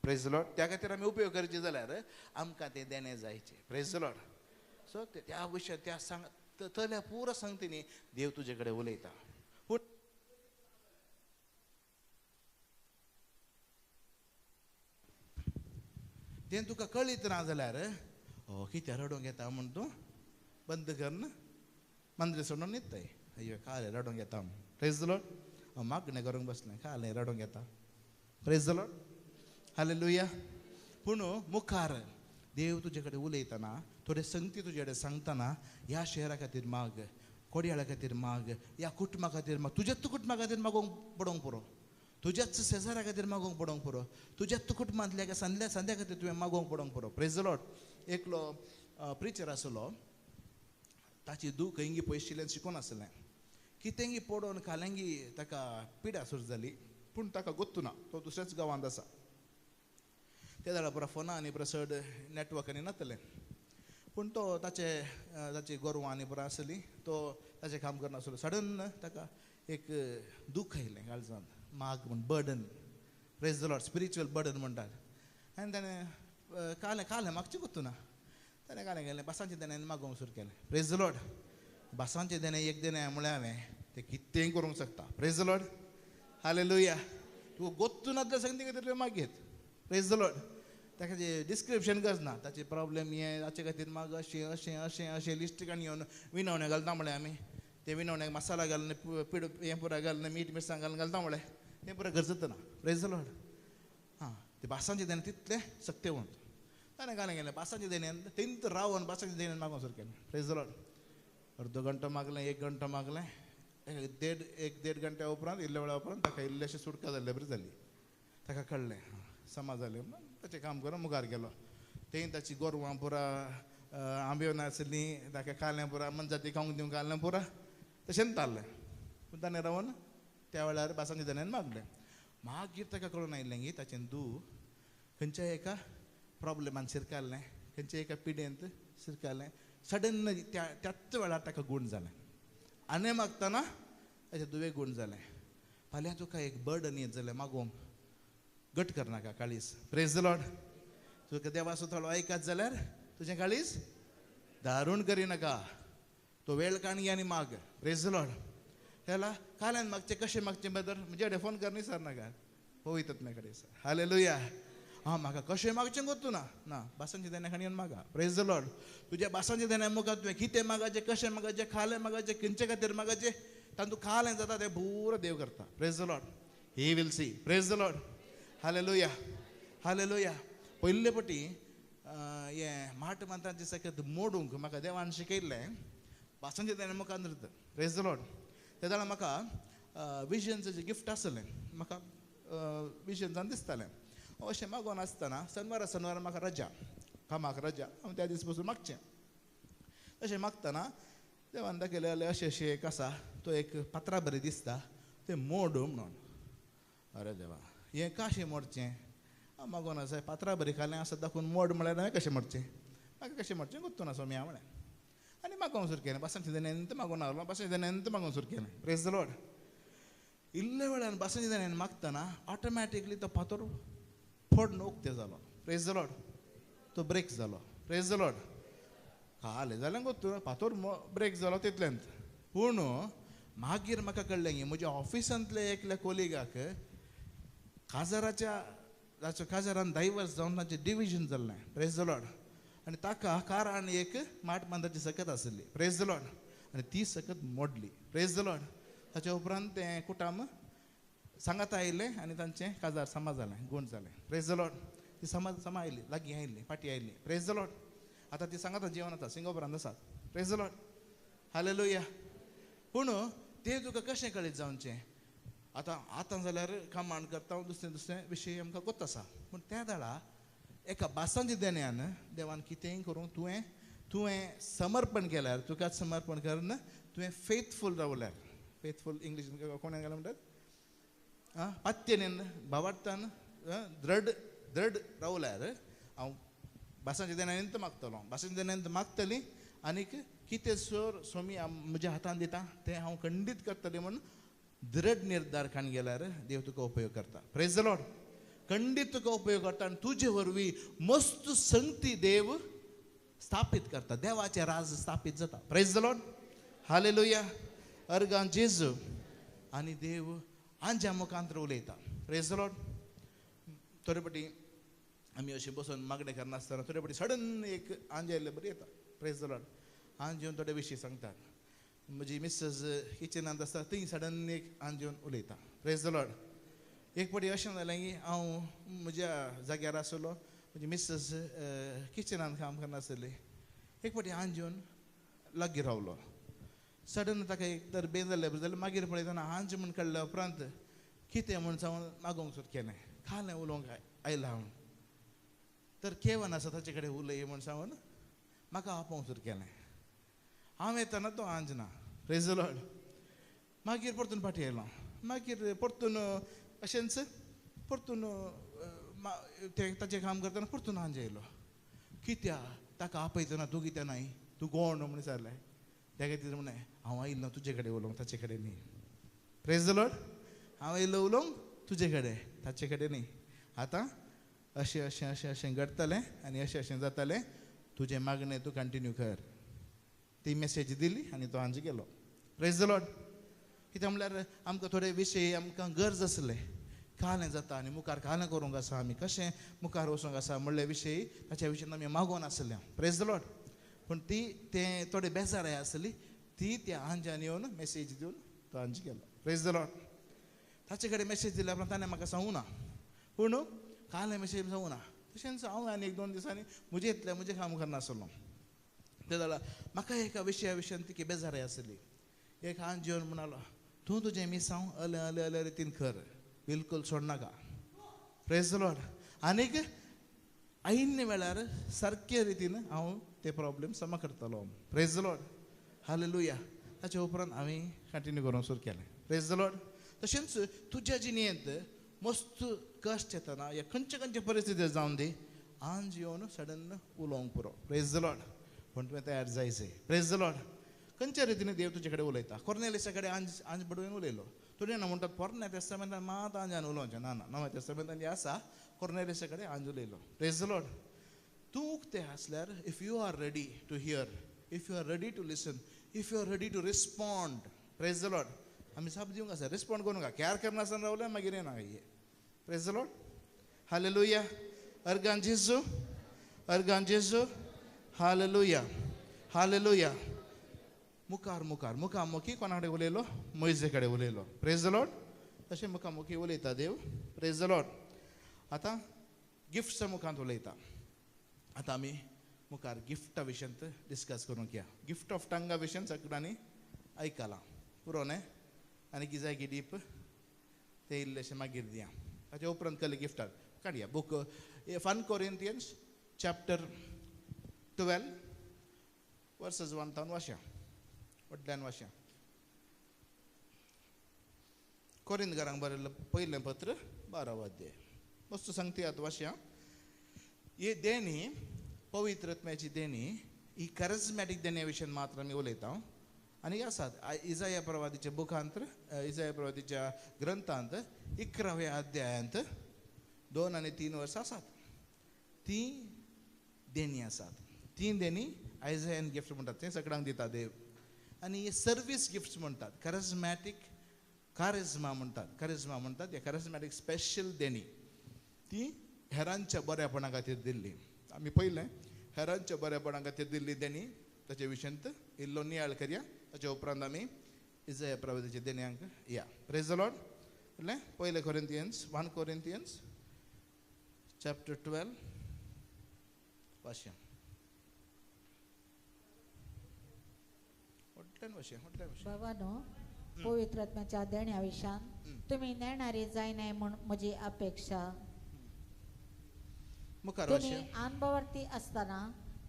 praise the Lord त्या खातीर आमी उपयोग करचे जाल्यार आमकां तें देणें जायचें प्रेज द लॉर्ड सो त्या विशयात त्या तल्या पुरो संगतींनी देव तुजे कडेन उलयता पूण तें तुका कळीत ना जाल्यार कितें रडोंक येता म्हूण तूं बंद कर ना मंदिर सोडून न्हिदताय अय्यो कालें रडोंक येता प्रेज द लॉर्ड मागणें करूंक बसलें कालें रडोंक येता प्रेज द लॉर्ड हालेलुया पूण मुखार देव तुजे कडेन उलयतना थोडे संगती तुजे कडेन सांगतना ह्या शहरा खातीर माग कोडयाळा खातीर माग ह्या कुटुंबा खातीर माग तुज्याच कुटुंबा खातीर मागोवंक पडोवंक पुरो तुज्याच शेजाऱ्या खातीर मागोवंक पडोवंक पुरो तुज्याच कुटुंबांतल्या संद्या खातीर तुवें मागोवंक पडोवंक पुरो प्रेज द लॉर्ड एकलो प्रिचर आसलो ताची दूख हिंगी पयशिल्ल्यान शिकून आसलें कितेंगी पडोवन कालेंगी ताका पिडा सुरू जाली पूण ताका गोत्तू ना तो दुसऱ्याच गांवांत आसा त्या जाल्यार पुरो फोनांनी पुरो चड नॅटवर्कांनी नासलें पूण तो ताची गोरवां आनी पुरो आसली तो ताचें काम करनासलो सडन ताका एक दूख आयलें काळजांत माग म्हूण burden praise the Lord spiritual burden म्हणटात आनी ताणें कालें मागचें गोत्तू ना ताणें कालें गेलें बासांचें देण्यान मागोवंक सुरू केलें प्रेज द लॉर्ड बासांचें देणें एक देणें म्हळ्यार हांवें तें कितेंय करूंक शकता प्रेज द लॉर्ड हालेलुया तूं गोत्तू ना जाल्यार संगती खातीर तुवें मागयत प्रेज द लॉर्ड ताका डिस्क्रिप्शन करना ताचे प्रॉब्लेम हें ताचे खातीर माग अशें लिस्ट काडून येवन विनवण्यो घालता म्हळ्यार आमी ते विनवण्याक मसाला घालून पीड हें पुरो घालून मीठ मिरसांग घालून घालता म्हळ्यार तें पुरो गरजत ना प्रेज द लॉर्ड ते बासांचें देणें तितलें सक्तेवंत ताणें कालें गेलें बासांचें देण्यान तेंत रावन बासांचें देण्यान मागोवंक सुरू केलें प्रेज द लॉर्ड अर्दो घंटो मागलें 1 घंटो मागलें एक देड घंट्या उपरांत इल्ल्या वेळा उपरांत ताका इल्लेशें सुटका जाल्ले बरी जाली ताका कळ्ळें समाज जालें ताचें काम करून मुखार गेलो तें ताची गोरवां पुरा आंब्यो नासलीं ताका कालें पुरा मनजाती खावंक दिवंक कालें पुरा तशेंच तारलें पूण ताणें रावन त्या वेळार बासांचें देण्यान मागलें मागीर ताका कळून आयलें की ताचें दूख खंयच्याय एका प्रॉब्लेमान शिरकाल्लें खंयच्याय एका पिडेंत शिरकाल्लें सडन त्याच वेळार ताका गूण जालें आनी मागतना ताचें दुवें गूण जालें फाल्यां तुका एक बर्डन येत जाल्यार मागोवंक घट करनाका काळीज प्रेज द लॉर्ड तुका देवाचो थोडो आयकत जाल्यार तुजें काळीज दारूण करिनाका तो वेळ काणगी आनी माग प्रेज द लॉर्ड त्याला काल्यान मागचें कशें मागचें बदर म्हजे कडेन फोन कर न्ही सर नाका पळयतात म्हाजे कडेन सर हालेलुया म्हाका कशें मागचें गोत्तू ना बासांचें देण्या खाण येवन मागा प्रेज द लॉर्ड तुज्या बासांचें देण्या मुखार तुवें कितें मागचें कशें मागचें खालें मागचें खंयचे खातीर मागचें तातूंत खालें जाता तें पुरो देव करता praise the Lord he will see praise the Lord hallelujah hallelujah पयले पटी हे माट मंत्रांचे सकत मोडूंक म्हाका देवान शिकयल्लें भासांचे ताणें म्हाका प्रेज द लॉर्ड त्या वेळार म्हाका विजन्स जे गिफ्ट आसलें म्हाका विजन्सान दिसतालें अशें मागोन आसतना शेनवारा म्हाका रजा कामाक रजा हांव त्या दीस पसून मागचें अशें मागतना देवान दाखयलें जाल्यार अशें एक आसा तो एक पात्रां बरें दिसता तें मोड म्हणून अरे देवा हें कशें मोडचें हांव मागोन आसा पात्रां बरीं खालें आसा दाखोवन मोड म्हळ्यार हांवें कशें मोडचें म्हाका कशें मोडचें गुंतून आसा मी म्हळें आनी मागोवंक सुरू केलें बासांची देनेंत मागून लागलो बासांची देनेंत मागोवंक सुरू केलें प्रेज द लॉर्ड इल्ल्या वेळान बासांची देनेन मागतना ऑटोमॅटिकली तो फातर फोडून उक्तें जालो प्रेज द लॉर्ड तो ब्रेक जालो प्रेज द लॉर्ड खालें जाल्यार गोतू फातर ब्रेक जालो तितल्यांत पूण मागीर म्हाका कळ्ळें की म्हज्या ऑफिसांतल्या एकल्या कोलिगाक काजारान डायवर्स जावन तांचें डिविजन जाल्लें प्रेज द लॉर्ड आनी ताका कारान एक माट मांदाची सकत आसली प्रेज द लॉर्ड आनी ती सकत मोडली प्रेज द लॉर्ड ताच्या उपरांत तें कुटाम सांगात आयिल्लें आनी तांचें काजार समा जालें गूण जालें प्रेज द लॉर्ड ती समा आयली लागीं आयिल्ली फाटीं आयिल्ली प्रेज द लॉर्ड आतां ती सांगाता जेवण आसा सिंगापुरांत आसात प्रेज द लॉर्ड हालेलुया पूण तें तुका कशें कळीत जावचें आतां जाल्यार कामांड करता दुसरे विशय आमकां कोत्त आसा पूण त्या वेळा एका बासांच्या देण्यान देवान कितेंय करूं तुवें समर्पण केल्यार तुका समर्पण करून तुवें फेथफूल रावल्यार फेथफूल इंग्लिशीन कोणें गेलें म्हणटात पात्येन भावार्थान दृढ रावल्यार हांव बासांच्या देण्यान मागतलो बासांच्या देण्यान मागतली आनीक कितें सोमी म्हज्या हातान दिता तें हांव खंडीत करतलें म्हूण दृढ निर्धार काण गेल्यार देव तुका उपयोग करता प्रेज द लॉर्ड खंडीत तुका उपयोग करता आनी तुजे वरवीं मस्त संगती देव स्थापीत करता देवाचें राज स्थापीत जाता प्रेज द लॉर्ड हालेलुया अर्गां जेजू आनी देव आंज्या मुखांतर उलयता प्रेज द लॉर्ड थोडे फावटी आमी अशें बसून मागणें करनासतना थोडे फावटी सडन एक आंज आयिल्लें बरी येता प्रेज द लॉर्ड आंज येवन थोडे विशीं सांगतात म्हजी मिसेस किचनांत आसता थंय सडन एक आंज येवन उलयता प्रेज द लॉर्ड एक फावटी अशें जालें की हांव म्हज्या जाग्यार आसलो म्हजी मिसेस किचनांत काम करनासली एक फावटी आंज येवन लागीं रावलो सडन ताका एक तर बेन जाल्लें बरें जाल्यार मागीर पळयतना आंज म्हूण कळ्ळें उपरांत कितें म्हूण जावन मागोवंक सुरू केलें खालें उलोवंक आयलां हांव तर केवन आसा ताचे कडेन उलय म्हूण सांगून म्हाका आपोवंक सुरू केलें हांव येतना तो आंज ना प्रेज द लॉर्ड मागीर परतून फाटीं आयलो मागीर परतून अशेंच परतून ताचें काम करतना परतून आंज येयलो कित्या ताका आपयतना तूं कित्या नाय तूं कोण म्हूण विचारलें ताका तिणें म्हणलें हांव आयिल्लो तुजे कडेन उलोवंक ताचे कडेन न्ही प्रेज द लॉर्ड हांव येयलो उलोवंक तुजे कडेन ताचे कडेन न्ही आतां अशें घडटलें आनी अशें जातलें तुजें मागणें तूं कंटिन्यू कर ती मेसेज दिली आनी तो आंज गेलो प्रेज द लॉर्ड कित्याक म्हणल्यार आमकां थोडे विशय आमकां गरज आसले कालें जाता आनी मुखार कालें करूंक आसा आमी कशें मुखार वचूंक आसा म्हणले विशयी ताच्या विशयी आमी मागोवन आसले प्रेज द लॉर्ड पूण तें थोडे बेजाराय आसली ती त्या आंजान येवन मेसेज दिवन तो आंज गेलो प्रेज द लॉर्ड ताचे कडेन मेसेज दिल्या उपरांत ताणें म्हाका सांगूं ना पूण कालें मेसेज सांगूं ना तशेंच हांव आनी एक दोन दिसांनी म्हजें काम करनासलो ते जाल्यार म्हाका एका विशया विशयान ती बेजाराय आसली एक आंज येवन म्हणलो तूं तुजें मिसांव अले रितीन कर बिलकूल सोडनाका प्रेज द लॉर्ड आनीक ऐन वेळार सारके रितीन हांव ते प्रॉब्लेम समा करतलो प्रेज द लॉर्ड हालेलुया ताचे उपरांत हांवें कंटिन्यू करूंक सुरू केलें प्रेज द लॉर्ड तशेंच तुज्या जिणेंत मस्त कश्ट येतना या खंयचे परिस्थिती जावन दी आंज येवन सडन उलोवंक पुरो प्रेज द लॉर्ड पूण तुवें तयार जायचें प्रेज द लॉर्ड खंयच्या रितीन देव तुजे कडेन उलयता कोर्नेलियसा कडेन आंज बडवेन उलयलो तुवें ना म्हणटात पोरण्या तेस्तामेंतान मात आंजान उलोवचें ना नव्या तेस्तामेंतान जें आसा कोर्नेलियसा कडेन आंज उलयलो प्रेज द लॉर्ड तूं उक्तें आसल्यार if you are ready to hear if you are ready to listen if you are ready to respond praise the Lord आमी साप दिवंक आसा रिस्पॉन्ड करूंक केअर करनासतना रावल्यार मागीर येना हे प्रेज द लॉर्ड हालेलुया अर्गान जेजू हालेलुया हालेलुया मुखामुखी कोणा कडेन उलयलो मोइजे कडेन उलयलो प्रेज द लॉर्ड तशें मुखामुखी उलयता देव प्रेज द लॉर्ड आतां गिफ्ट्स मुखांत उलयता आता आमी मुखार गिफ्टा विशयी डिस्कस करूंक या गिफ्ट ऑफ टंगा विशयी सगळ्यांनी आयकलां पुरो न्हय आनी कितें जाय की डीप ते इल्लेशें मागीर दिया ताचे उपरांत कसले गिफ्टार काडया बूक 1 Corinthians chapter 12 verses 1 तावन वाचया वडल्यान वाचया कोरिंथकारांक बरयल्लें पयलें पत्र 12 अध्याय वस्तू सांगती आतां वाचया ही देणी पवित्र आत्म्याची देणी ही कॅरिझमॅटीक देण्या विशयी मात्र आमी उलयता आनी आसात इजाया प्रवादीच्या बुकांत इजाया प्रवादीच्या ग्रंथांत 11व्या अध्यायांत 2 आणि 3 वर्सां आसात ती देणी आसात ती देणी आयजायान गिफ्ट म्हणटात ते सगळ्यांक दिता देव आनी हे सर्वीस गिफ्ट्स म्हणटात कारिझमा म्हणटात हे कॅरिझमॅटीक स्पेशल देणी ती हेरांच्या बऱ्यापणा खातीर दिल्ली आमी पयलें हेरांच्या बऱ्यापणा खातीर दिल्ली देणी ताचे विशयंत इल्लो नियाळ करया ताचे उपरांत आमी इजाया प्रवादीच्या देणयांक या प्रेज द लॉर्ड पयले कोरिंथियन्स 1 Corinthians chapter 12 वाचया बाबानो पवित्र आत्म्याच्या देण्या विशयान तुम्ही नेणारे जायनाय म्हूण म्हजी अपेक्षा मुखार तुम्ही वाचया अनुभवार्थी असताना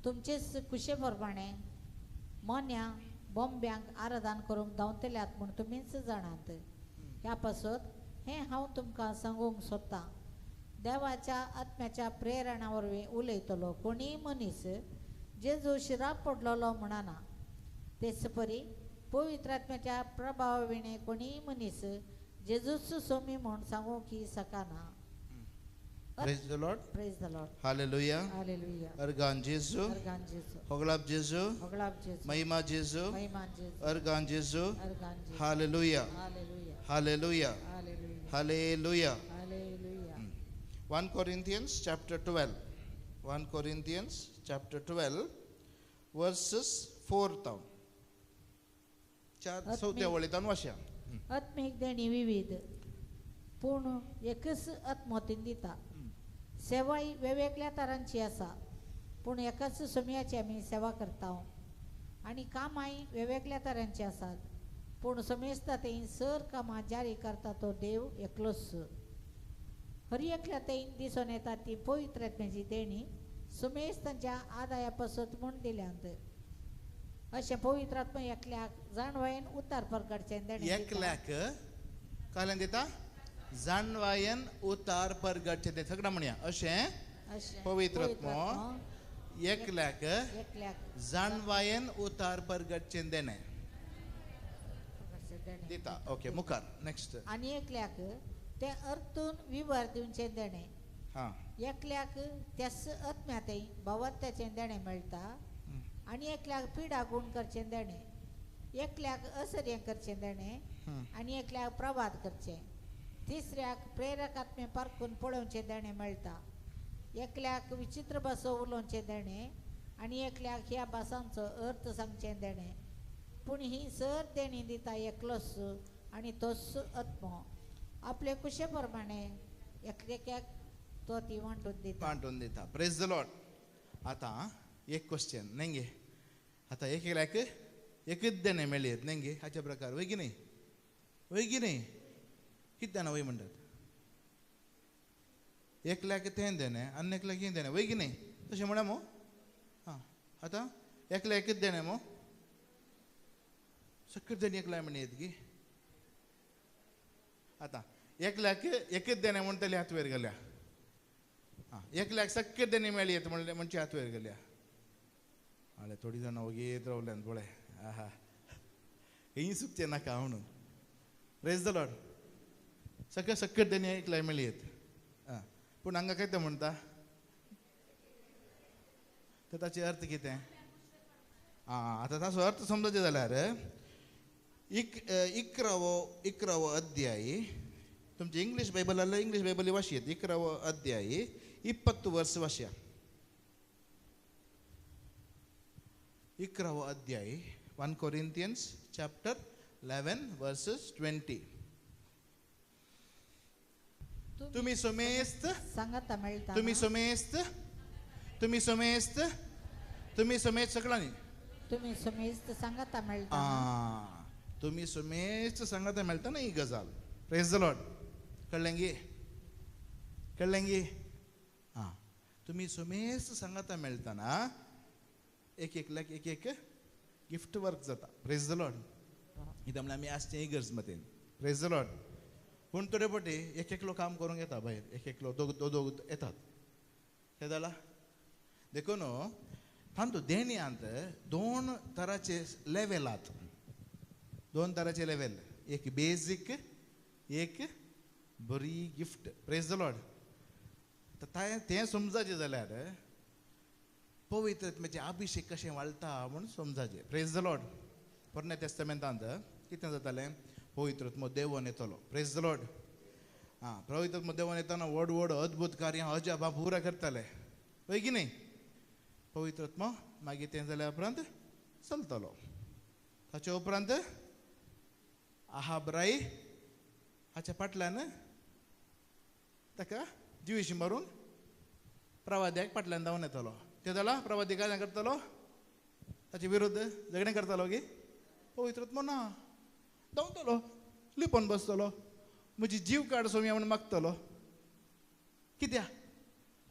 तुमचेच कुशे प्रमाणे मोन्या बोंब्यांक आराधन करूंक धांवतल्यात म्हूण तुमीच जाणात ह्या पासत हे हांव तुमकां सांगूंक सोदतां देवाच्या आत्म्याच्या प्रेरणा वरवीं उलयतलो कोणी मनीस जेजू शिराक पडलेलो म्हणना तेच परी पवित्र आत्म्याच्या प्रभावा विणे कोणी मनीस जेजूच सोमी म्हूण सांगूंक शकना Praise the Lord. Praise the Lord. Hallelujah. Hallelujah. Argan Jesu. Argan Jesu. Hoglab Jesu. Hoglab Jesu. Mahima Jesu. Mahima Jesu. Argan Jesu. Argan Jesu. Hallelujah. Hallelujah. Hallelujah. Hallelujah. Hallelujah. Hallelujah. 1 Corinthians chapter 12. 1 Corinthians chapter 12 verses 4 down. चार चौथ्या वळींतल्यान वाचया आत्मीक देणी विविध पूण एकच आत्मोतीन दिता सेवाय वेगवेगळ्या तरांची आसा पूण एकाच समयाची आमी सेवा करता आनी कामाय वेगवेगळ्या तरांची आसात पूण समेस्तातेन सर कामां जारी करता तो देव एकलोच हर एकल्यातेन दिसून येता ती पवित्र आत्म्याची देणी समेस्तांच्या आदाया पासत म्हूण दिल्यांत अशें पवित्र आत्मा एकल्याक जाणवायेन उतार प्रकारचें देणें एकल्याक काल्यान दिता जाणवायेन उतार परगटचें तें सगळां म्हणया अशें पवित्र आत्मो एकल्याक जाणवायेन उतार परगटचें देणें दिता ओके मुखार नेक्स्ट आनी एकल्याक तें अर्थून विवर दिवचें देणें हां एकल्याक त्याच आत्म्यातय भवत्याचें देणें मेळटा आनी एकल्याक पिडा गुण करचें देणें एकल्याक असर्य करचें देणें आनी एकल्याक प्रभात करचें तिसऱ्याक प्रेरक आत्मे पारखून पळोवचें देणें मेळटा एकल्याक विचित्र भासो उलोवचें देणें आनी एकल्याक ह्या भासांचो अर्थ सांगचें देणें पूण ही सर देणी दिता एकलोच आनी तोच आत्मो आपले कुशे प्रमाणे एकाक तो ती वांटून दिता प्रेज द लॉर्ड आतां एक क्वेश्चन नेंगे आतां एकल्याक एकच देणें मेळयत नेंगे हाचे प्रकार वय की न्ही कितें जाणा वय म्हणटात एकल्याक तें देणें आनी एकल्याक हें देणें वय की न्ही तशें म्हणा मो हां आतां एकल्या एकच देणें मो सकट देणी एकल्याक म्हणयत की आतां एकल्याक एकच देणें म्हणटले हात वयर घाल्या हां एकल्याक सकट देणी मेळयत म्हणले म्हणचे हात वयर घाल्या आले थोडी जाणां वगीत रावल्यान पळय आहा ही चुकचें नाका म्हणून प्रेज द लॉर्ड सकट देणी एकल्याक मेळयत आं पूण हांगा कितें म्हणटा तर ताचे अर्थ कितें आं आतां ताचो अर्थ समजचे जाल्यार इकरावो अध्याय तुमचे इंग्लीश बायबल जाल्यार इंग्लीश बायबल वाचयत 11वो अध्याय 20 वर्स वाचया 11वो अध्याय 1 Corinthians chapter 11 verses 20 तुम्ही सोमेस्त सांगता मेळटा तुम्ही सोमेस्त तुम्ही समेस्त सगळ्यांनी तुम्ही समेस्त सांगाता मेळटा तुम्ही समेस्त सांगाता मेळटा ना ही गजाल. Praise the Lord. कळ्ळेंगी हां तुम्ही समेस्त सांगाता मेळटाना एक गिफ्ट वर्क जाता. Praise the Lord. इथं म्हणल्यार आमी आसचे इगर्ज मतेन. Praise the Lord. पूण थोडे पटी एक एकलो काम करूंक येता भायर. एक एकलो दोग येतात. हे जाला देखो न्हू तांतू देणयांत दोन तराचे लेवलात. दोन तराचे लेवल. एक बेजीक एक बरी गिफ्ट. Praise the Lord. तें समजाचें जाल्यार पवित्रत्म्याचे अभिषेक कशें वाडटा म्हूण समजाचें. Praise the Lord. पोरण्या टेस्टमेंटांत कितें जातालें पवित्रत्मो देवून येतलो. Praise the Lord. पवित्रत्मो देवून येताना व्हड व्हड अद्भुत कार्यां अजापां पुरा करताले पळय की न्ही. पवित्रत्मो मागीर तें जाल्या उपरांत चलतलो. ताचे उपरांत आहाबराई हाच्या फाटल्यान ताका जिवीशी मारून प्रवाद्याक फाटल्यान धांवन येतलो. ते जाला प्रवादी काय करतलो ताचे विरुद्ध झगडें करतलो की पवित्रत्मो ना धांवतलो लिपोवन बसतलो म्हजी जीव काड सोम्या म्हूण मागतलो. कित्याक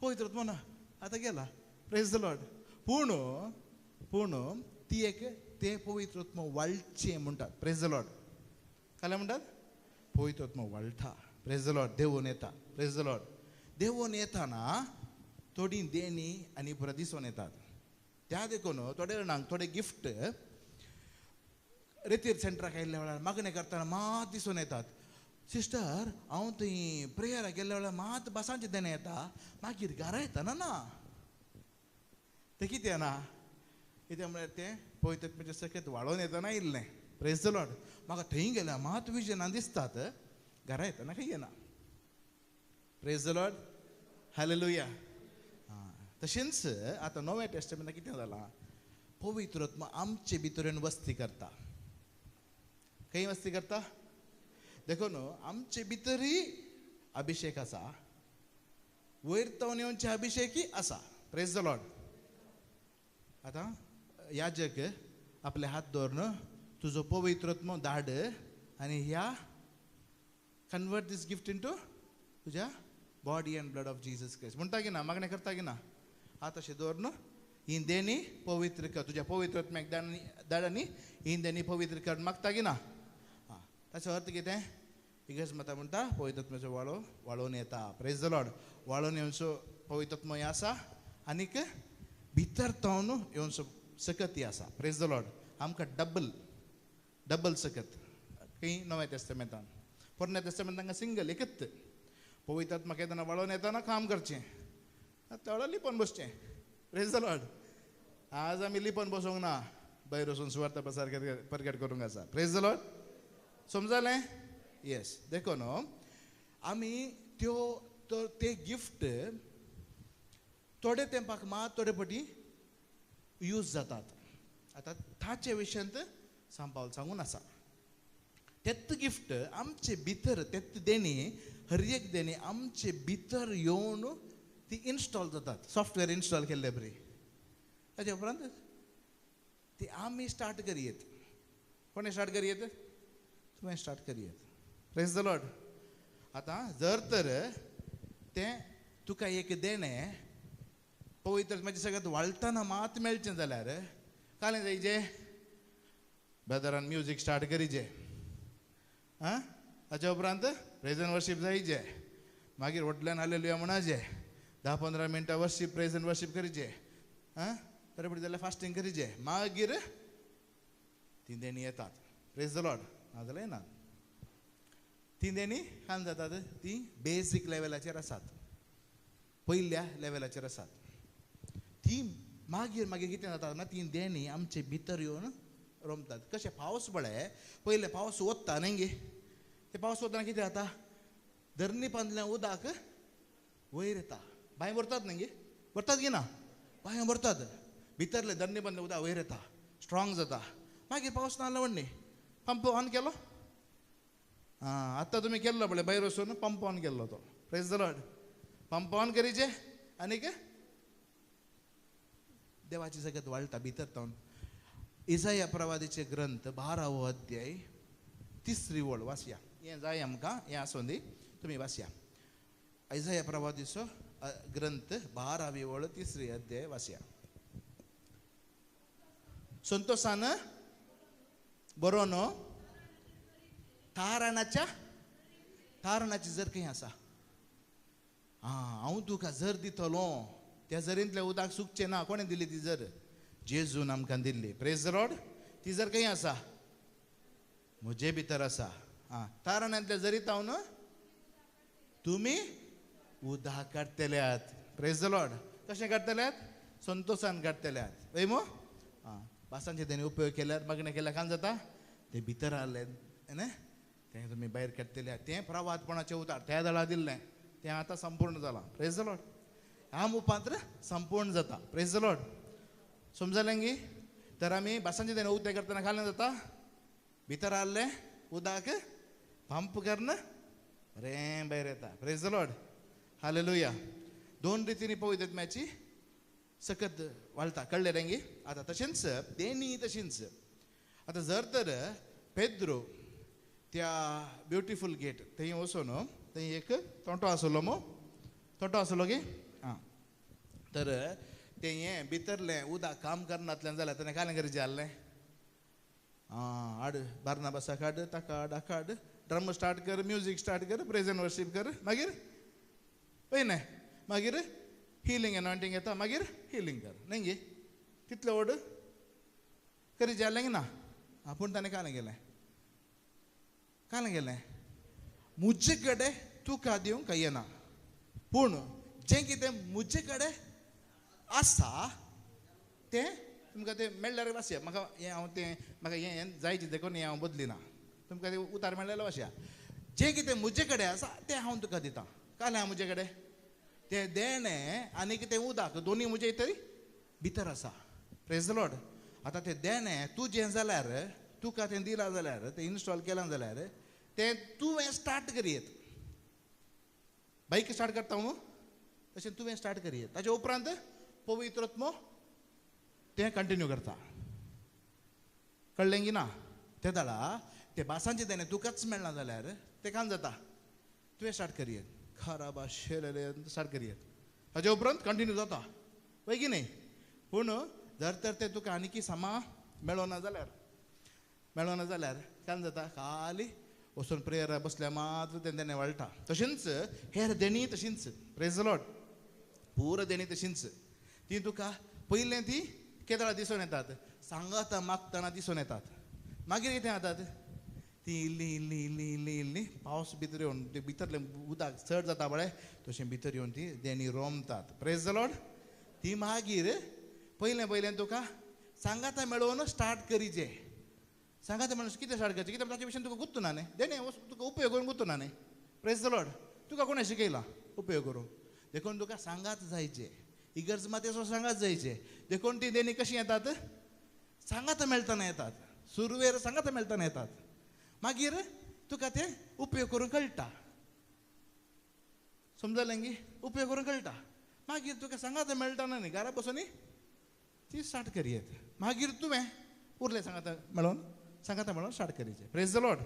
पवित्रत्मो ना आतां गेला. Praise the Lord. पूण ती एक ते पवित्रत्मो वाडचें म्हणटात. Praise the Lord. काय म्हणटात पवित्रत्मो वाडटा. Praise the Lord. देवून येता. Praise the Lord. देवून येताना थोडी देणी आनी परत दिसून येतात. त्या देखून थोडे जाणांक थोडे गिफ्ट रितीर सेंटराक आयिल्ल्या वेळार मागणें करतना मात दिसून येतात. सिस्टर हांव थंय प्रेयराक गेल्ल्या वेळार मात बसांचें देणें येता मागीर घरा येतना ना. तें कितें ना कितें म्हळ्यार तें पवित्रत्म्याचें सकत वाडोवन येतना येयल्लें. Praise the Lord. म्हाका थंय गेल्यार मात विजनां दिसतात घरा येतना खंय येना. Praise the Lord. हालेलुया. तशेंच आतां नव्या टेस्टमेंटांत कितें जालां पवित्रत्म आमचे भितरेन वस्ती करता. खंय वस्ती करता देखो न्हू आमचे भितरय अभिषेक आसा वयर तावन येवचे अभिषेकय आसा. Praise the Lord. आतां याजक आपले हात दवरून तुजो पवित्रत्म धाड आनी ह्या कन्वर्ट दीस गिफ्ट इनटू तुज्या body end blood of Jesus Christ म्हणटा की ना मागणें करता की ना. हात अशें दवरून ही देणी पवित्र कर तुज्या पवित्रत्म्याक धाड आनी ही देणी पवित्र कर मागता की ना. ताचो अर्थ कितें इगर्ज मतां म्हणटा पवित्रत्म्याचो वाळोवन येता. Praise the Lord. वाळोवन येवचो पवित्रत्म हें आसा आनीक भितर तावन येवचो सकत आसा. Praise the Lord. आमकां डबल सकत खंय नव्या टेस्टमेंटांत. पोरण्या टेस्टमेंटांत सिंगल एकच पवित्रत्म्याक येताना वाळोवन येताना काम करचें तेवढा लिपोवन बसचें. Praise the Lord. आज आमी लिपोवन बसोंक ना भायर वचून सुवार्ता प्रकट करूंक आसा. Praise the Lord. समजलें. येस. देखो न्हू आमी ते गिफ्ट थोडे तेंपाक मात थोडे पटी यूज जातात. आतां ताचे विशयांत सांपावल सांगून आसा. तेत गिफ्ट आमचे भितर तेत देणी हर एक देणी आमचे भितर येवन ती इन्स्टॉल जातात. सॉफ्टवेअर इन्स्टॉल केल्ले बरी ताचे उपरांत ती आमी स्टार्ट करियेत. कोणें स्टार्ट करियेत तुवें स्टार्ट करियेत. Praise the Lord. आतां जर तर तें तुका एक देणें पवित्र म्हाजे सगळ्यात वाळटना मात मेळचें जाल्यार कालें जायचें ब्रदरान म्युजीक स्टार्ट करीचें. ताच्या उपरांत प्रेज एंड वर्शीप जायचें. मागीर व्हडल्यान हालेलुया म्हणचें. 10-15 मिनटां वर्शीप प्रेज एंड वर्शीप करीचें. बरें पडटा जाल्यार फास्टींग करीचें. मागीर ती देणी येतात. Praise the Lord. नाजाल्यार येनात. ती देणी खान जातात ती बेजीक लेवलाचेर आसात. पयल्या लेवलाचेर आसात. ती मागीर कितें जाता ना ती देणी आमचे भितर येवन रमतात. कशें पावस पळय पयले पावस वता न्ही गे. ते पावस वतना कितें जाता धरणी बांदल्या उदक वयर येता. बांय भरतात न्ही गे. भरतात की ना बांय भरतात. भितरले धरणी बांदल्या उदक वयर येता स्ट्रॉंग जाता. मागीर पावस ना व्हडली पंप ऑन केलो. आतां तुमी केल्लो पळय भायर वचून पंप ऑन केल्लो तो. Praise the Lord. Pump on करीचे आनीक देवाची जगत वाळटा भितर तावन इसाया प्रवादीचे ग्रंथ 12वो अध्याय 3री ओळ वाचया. हें जाय आमकां, हें आसूं दी, तुमी वाचया. इसाया प्रवादीचो ग्रंथ 12वी ओळ 3री अध्याय वाचया. संतोषान बरो न्हू तारणाची जर खंय आसा, हांव तुका जर दितलो, त्या जरींतल्या उदक सुकचें ना. कोणें दिली ती जर? जेजून आमकां दिल्ली. Praise the Lord. ती जर खंय आसा? म्हजे भितर आसा. तारणांतल्या जरीत हांव न्हू तुमी उदक काडटल्यात. Praise the Lord. कशें काडटल्यात? संतोषान काडटल्यात. पळय मो भासांचे तेणी उपयोग केल्यार, मागणें केल्यार काय जाता? ते भितर आहले न्ही तें तुमी भायर काडटल्यात. तें प्रवादपणाचें उतर त्या दळा दिल्लें, तें आतां संपूर्ण जालां. Praise the Lord. ह्या मुपांत्र संपूर्ण जाता. Praise the Lord. समजलें गी? तर आमी भासांचे तेणी उदक करतना काय जाता? भितर आहलें उदक पंप करून बरें भायर येता. Praise the Lord. हालेलुया. 2 रितींनी पवित्र आत्म्याची सकत वाळटा. कळ्ळें रे? आतां तशेंच देणी तशींच. आतां जर तर पेद्रो त्या ब्युटिफूल गेट थंय वचून थंय एक तोंटो आसलो मो, तोंटो आसलो गे. तर तें हें भितरलें उदक काम करनातलें जाल्यार तेणें काय गरजेचें आहलें? हाड बार्नाबासाक हाड, ताका हाड, ड्रम स्टार्ट कर, म्युजीक स्टार्ट कर, प्रेज एंड वर्शीप कर, मागीर पळय न्ही, मागीर हिलींग एनॉयंटींग येता, मागीर हिलींग कर. न्ही गे? तितलें व्हड करी जालें ना. पूण ताणें काय गेलें? काय गेलें? मुजे कडेन तुका दिवंक येना, पूण जें कितें मुजे कडेन आसा तें तुमकां तें मेळ्ळ्यार वाचया. म्हाका हें हांव तें म्हाका हें जायचें देखून हें हांव बदलिना. तुमकां तें उतार मेळ्ळेलो वाचया. जें कितें मुजे कडेन आसा तें हांव तुका दितां. काय हांव मुजे कडेन तें देणें आनी कितें उदक दोनी मुजे भितर आसा. Praise the Lord. आतां तें देणें तुजें जाल्यार, तुका तें दिलां जाल्यार, तें इन्स्टॉल केलां जाल्यार तें तुवें स्टार्ट करीत. बाईक स्टार्ट करता न्हू तशें तुवें स्टार्ट करीत. ताचे उपरांत पवित्र आत्मो तें कंटिन्यू करता. कळ्ळें की ना? ते दाडा ते भासांचे देणें तुकाच मेळना जाल्यार तें काय जाता? तुवें स्टार्ट करीत. खराब आशिल्लें स्टार्ट करीत. ताचे उपरांत कंटिन्यू जाता. पळय की न्ही? पूण जर तर तें तुका आनीकी सामा मेळोना जाल्यार काय जाता? खाली वचून प्रेयराक बसल्यार मात्र तें देणें वाळटा. तशेंच हेर देणी तशींच. Praise the Lord. पूर देणी तशींच. ती तुका पयलें ती केदळां दिसून येतात, सांगाता मागतना दिसून येतात. मागीर कितें जातात? ती इल्ली इल्ली इल्ली इल्ली इल्ली पावस भितर येवन ते भितरलें उदक चड जाता पळय तशें भितर येवन ती देणी रोमतात. Praise the Lord. ती मागीर पयलें तुका सांगाता मेळोवन स्टार्ट करीचें. सांगाता मेळोवन कितें स्टार्ट करचें? कित्याक ताचे विशीं तुका गुत्तुना न्ही. देणें तुका उपयोग करून गुत्तुना न्ही. Praise the Lord. तुका कोणें शिकयलां उपयोग करूंक? देखून तुका सांगात जायचें. इगर्ज मातेचो सांगात जायचें. देखून ती देणी कशी येतात? सांगाता मेळटना येतात. सुरवेर सांगाता मेळटना येतात. मागीर तुका तें उपयोग करूंक कळटा. समजलें गी? उपयोग करूंक कळटा. मागीर तुका सांगाता मेळटना न्ही, घरा बसून ती स्टार्ट करीत. मागीर तुवें उरलें सांगाता मेळोन स्टार्ट करीचें. Praise the Lord.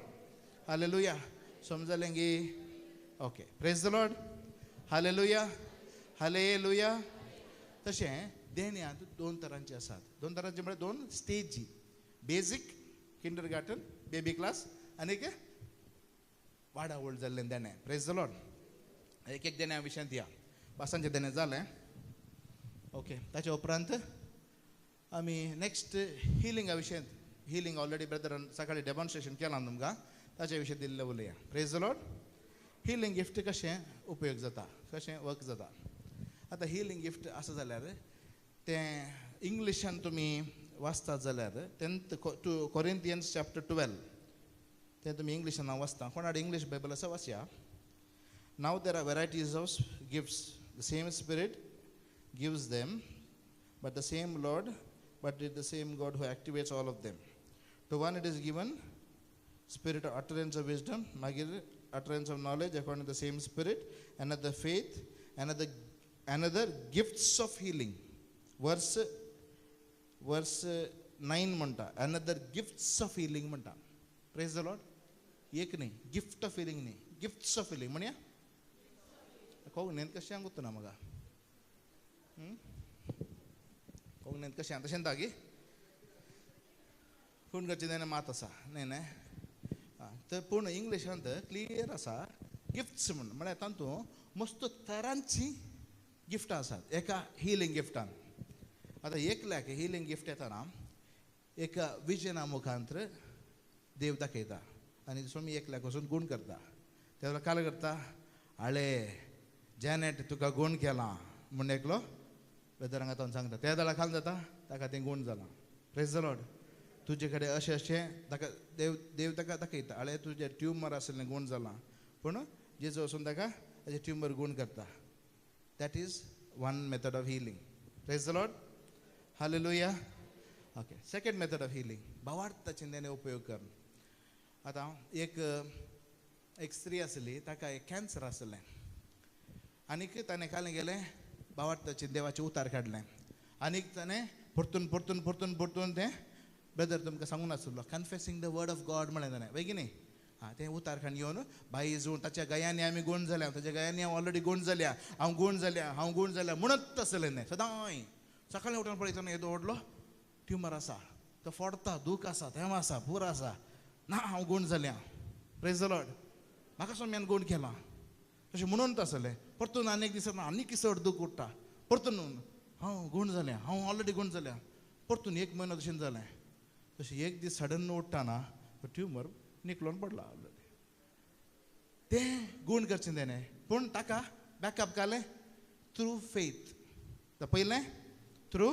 हालेलुया. समजलें गी? Okay. Praise the Lord. Hallelujah. Hallelujah. तशें देण्यांत 2 तरांचे आसात. 2 तरांचे म्हळ्यार 2 स्टेजी. Basic kindergarten baby class आनीक वाडा व्हड जाल्लें देणें. Praise the Lord. एक देण्या विशयांत या. पासांचें देणें जालें. ओके. ताचे उपरांत आमी नेक्स्ट हिलिंगा विशयांत, हिलिंग ऑलरेडी ब्रदरान सकाळीं डेमॉन्स्ट्रेशन केलां तुमकां, ताचे विशीं दिल्लें उलया. Praise the Lord. Healing gift कशें उपयोग जाता, कशें वर्क जाता. आतां हिलिंग गिफ्ट आसा जाल्यार तें इंग्लिशान तुमी वाचतात जाल्यार 10 Corinthians chapter 12 तें तुमी इंग्लिशान हांव वाचता. कोणाड इंग्लीश बायबल आसा वाचया. Now there are varieties of gifts. The same Spirit gives them, but the same Lord, but it is the same God who activates all of them. To one it is given spirit of utterance of wisdom, utterance of knowledge according to the same Spirit, another faith, another gifts of healing. Verse वर्स 9 म्हणटा अनदर गिफ्ट्स ऑफ हिलिंग म्हणटा. Praise the Lord. एक न्ही गिफ्ट ऑफ हिलिंग न्ही गिफ्ट्स ऑफ हिलिंग म्हणया कोंकणींत कशें सांगूत म्हाका कोंकणींत कशें तशें तागी पूण करचें तेन्ना मात आसा न्ही न्ही तर पूण इंग्लिशांत क्लियर आसा गिफ्ट्स म्हण म्हळ्यार तातूंत मस्त तरांची गिफ्टां आसात. एका हिलिंग गिफ्टान आतां एकल्याक हिलिंग गिफ्ट येताना एका विजना मुखांतर देव दाखयता आनी स्वामी एकल्याक वचून गूण करता. त्या वेळार काल करता आळे जॅनेट तुका गूण केलां म्हण एकलो ब्रदरांक आतां सांगता. त्या वेळार खाल जाता ताका तें गूण जालां. Praise the Lord. तुजे कडेन अशें अशें ताका देव ताका दाखयता आळे तुजें ट्युमर आसलें गूण जालां पूण जेजू वचून ताका ताजें ट्युमर गूण करता. That is one method of healing. Praise the Lord. Hallelujah. Okay. Second method of healing भावार्थ चिंतनेने उपयोग करून. आतां एक स्त्री आसली ताका एक कॅन्सर आसलें आनीक ताणें कालें गेलें भावार्थाचें देवाचें उतार काडलें आनीक ताणें परतून परतून परतून परतून तें ब्रदर तुमकां सांगूंक नासलो confessing the word of God म्हळें ताणें बेगिनी तें उतार खाण येवन बाई जून ताच्या गयांनी आमी गूण जाल्या ताच्या गयांनी हांव ऑलरेडी गूण जाल्या हांव गूण जाल्या म्हणत आसलें न्ही सदांय सकाळीं उठून पळयतना येदो व्हडलो ट्युमर आसा तो फोडता दूख आसा तेम आसा पूर आसा ना हांव गूण जाल्या. Praise the Lord. म्हाका स्वाम्यान गूण केलां तशें म्हणून आसलें परतून आनीक दिसा आनीक चड दूख उठटा परतून हांव गूण जालें हांव ऑलरेडी गूण जाल्या परतून एक म्हयनो तशें जालें. तशें एक दीस सडन उठटाना तो ट्युमर निकलोन पडला ऑलरेडी. तें गूण करचें तेणें पूण ताका बॅकअप कालें थ्रू फेथ. पयलें थ्रू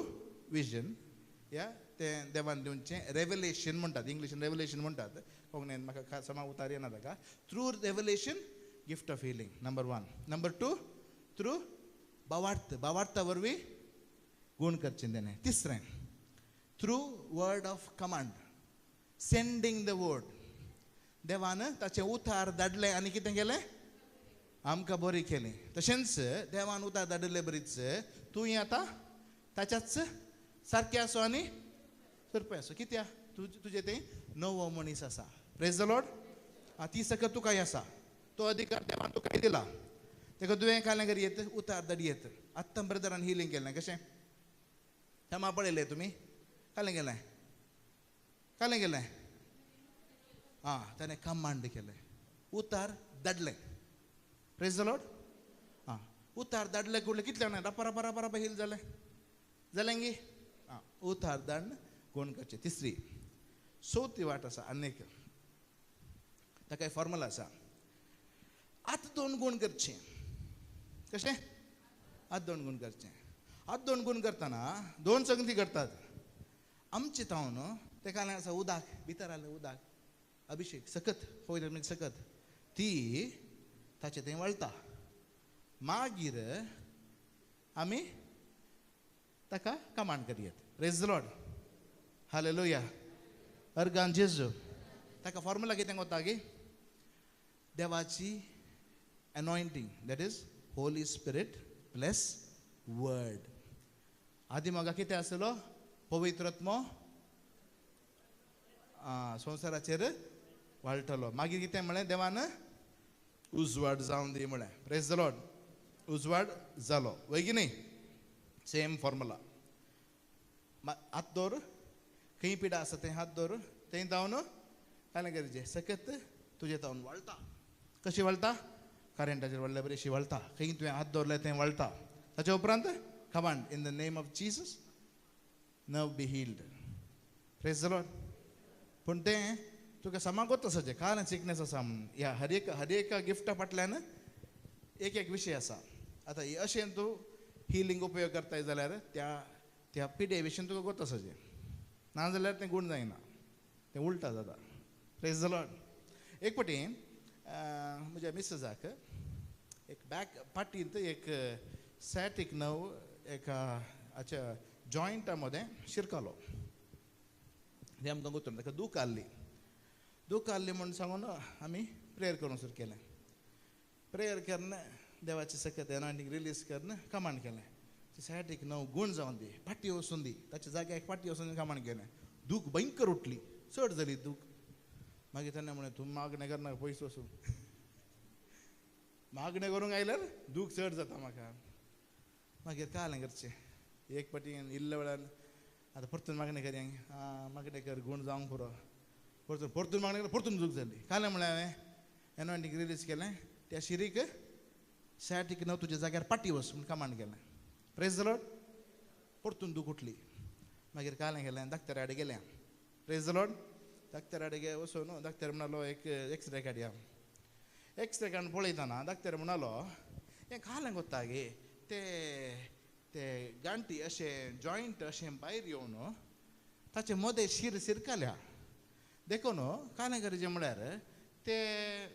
विजन या तें देवान दिवचें रेवलेशन म्हणटात इंग्लिशीन रेवलेशन म्हणटात कोंकणीन म्हाका समा उतार येना ताका. Through revelation gift of healing number 1. Number 2 through भावार्था वरवीं गूण करचें तेणें. तिसरें through word of command sending the word. देवान ताचें उतार धाडलें आनी कितें केलें आमकां बरी केली. तशेंच देवान उतार धाडिल्लें बरीच तूंय आतां ताच्याच सारकें आसो आनी सुरपें आसो. कित्याक तुजें तें नवो मनीस आसा. Praise the Lord. ती सकत तुकाय आसा तो अधिकार देवान तुकाय दिला. तेका तुवें कालें करीत उतार धाडयेत. आत्तां ब्रदरान हिलिंग केलें कशें क्षमा पळयलें तुमी कालें केलें ताणें कमांड केलें उतार धाडलें. Praise the Lord. उतार धाडलें कुडलें कितलें जाणां रापा हील जालें गी उतार धाडन गूण करचें. तिसरी चवथी वाट आसा आनीक ताका फॉर्मुला आसा. आतां 2 गूण करचें. कशें आतां 2 गूण करचें. आतां 2 गूण करतना 2 संगती करतात. आमचे तावन तें कालें आसा उदक भितर आलें उदक अभिषेक सकत पवित्र सकत ती ताचें तें वळटा मागीर आमी ताका कमांड करियत. Praise the Lord. हालेलुया. अर्गान जेजू. ताका फॉर्मुला कितें कोत्ता गे देवाची anointing that is Holy Spirit plus word. आदी म्हाका कितें आसलो पवित्रत्म संवसाराचेर वाळटलो. मागीर कितें म्हळें देवान उजवाड जावन दी म्हळें. Praise the Lord. उजवाड जालो वय न्ही. Same formula. हात दवर खंय पिडा आसा थंय हात दवर थंय जावन कालें करचें सकत तुजें तावन वळटा. कशी वळटा करंटाचेर वळ्ळें बरेशी वळटा. खंय तुवें हात दवरलें थंय वळटा. ताच्या उपरांत command in the name of Jesus now be healed. Praise the Lord. पूण तें तुका समागोत आसाचें काल सिकनेस आसा म्हणून ह्या हर एका गिफ्टा फाटल्यान एक विशय आसा. आतां अशें तूं हिलिंग उपयोग करताय जाल्यार त्या पिडे विशीं तुका गोत आसाचें नाजाल्यार तें गूण जायना तें उलटा जाता. Praise the Lord. एक फावटी म्हज्या मिसेसाक एक बॅक पाटींत एक सॅटिक नव एका हाच्या जॉयंटा मदें शिरकालो. तें आमकां गुंतून ताका दूख आल्ली म्हूण सांगून आमी प्रेयर करूंक सुरू केलें. प्रेयर करन देवाचे सकत एनॉयंटींग रिलीज करन कमांड केलें सायडीक न्हू गूण जावन दी पाटी वचून दी ताच्या जाग्यार पाटी वचून कामाण गेलें दूख भयंकर उठली चड जाली दूख मागीर तेन्ना म्हळें तूं मागणें करनाका पयस वचून मागणें करूंक आयल्यार दूख चड जाता म्हाका मागीर कालें करचें एक पाटी इल्ल्या वेळान आतां परतून मागणें करयांक मागणें कर गूण जावंक पुरो परतून मागणें कर परतून दूख जाली कालें म्हळें हांवें एनवायंटीक रिलीज केलें त्या शिरीक सायटीक न्हू तुज्या जाग्यार पाटी वच म्हूण कमांड केलें प्रेज द लॉर्ड परतून दूख उठली मागीर कालें गेलें दाक्तरा कडेन गेलें प्रेज द लॉर्ड दाक्तरा कडेन वचून दाक्तर म्हणलो एक एक्सरे काडया एक्सरे काडून पळयतना दाक्तर म्हणलो हें कालें कोत्ता गे ते ते गांठी अशें जॉयंट अशें भायर येवन ताचे मदें शीर सिरकल्या देखून कालें करचें म्हळ्यार ते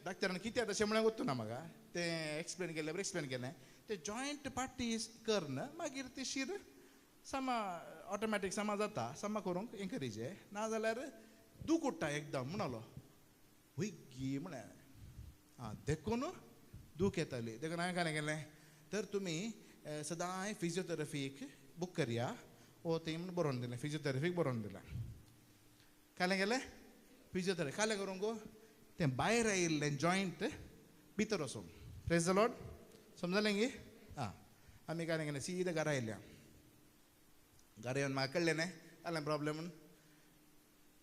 डाक्टरान कित्याक तशें म्हळ्यार वचूं ना म्हाका तें एक्सप्लेन केलें ते जॉयंट पार्टी करन मागीर ते शीर सामा ऑटोमॅटीक सामा जाता सामा करूंक हें करीचें नाजाल्यार दूख उठटा एकदम म्हणलो हुय्गी म्हळ्यार देखून दूख येताली देखून हांवें कालें केलें तर तुमी सदांय फिजिओथेरपीक बूक करया ओ थंय म्हण बरोवन दिलें फिजिओथेरपीक बरोवन दिलें कालें गेलें फिजिओथेरपी कालें करूंक तें भायर आयिल्लें जॉयंट भितर वचून प्रेज द लॉर्ड समजलें गे आमी कालें केलें सीद घरा आयल्या घरा येवन म्हाका कळ्ळें न्हय जालें प्रॉब्लेम म्हूण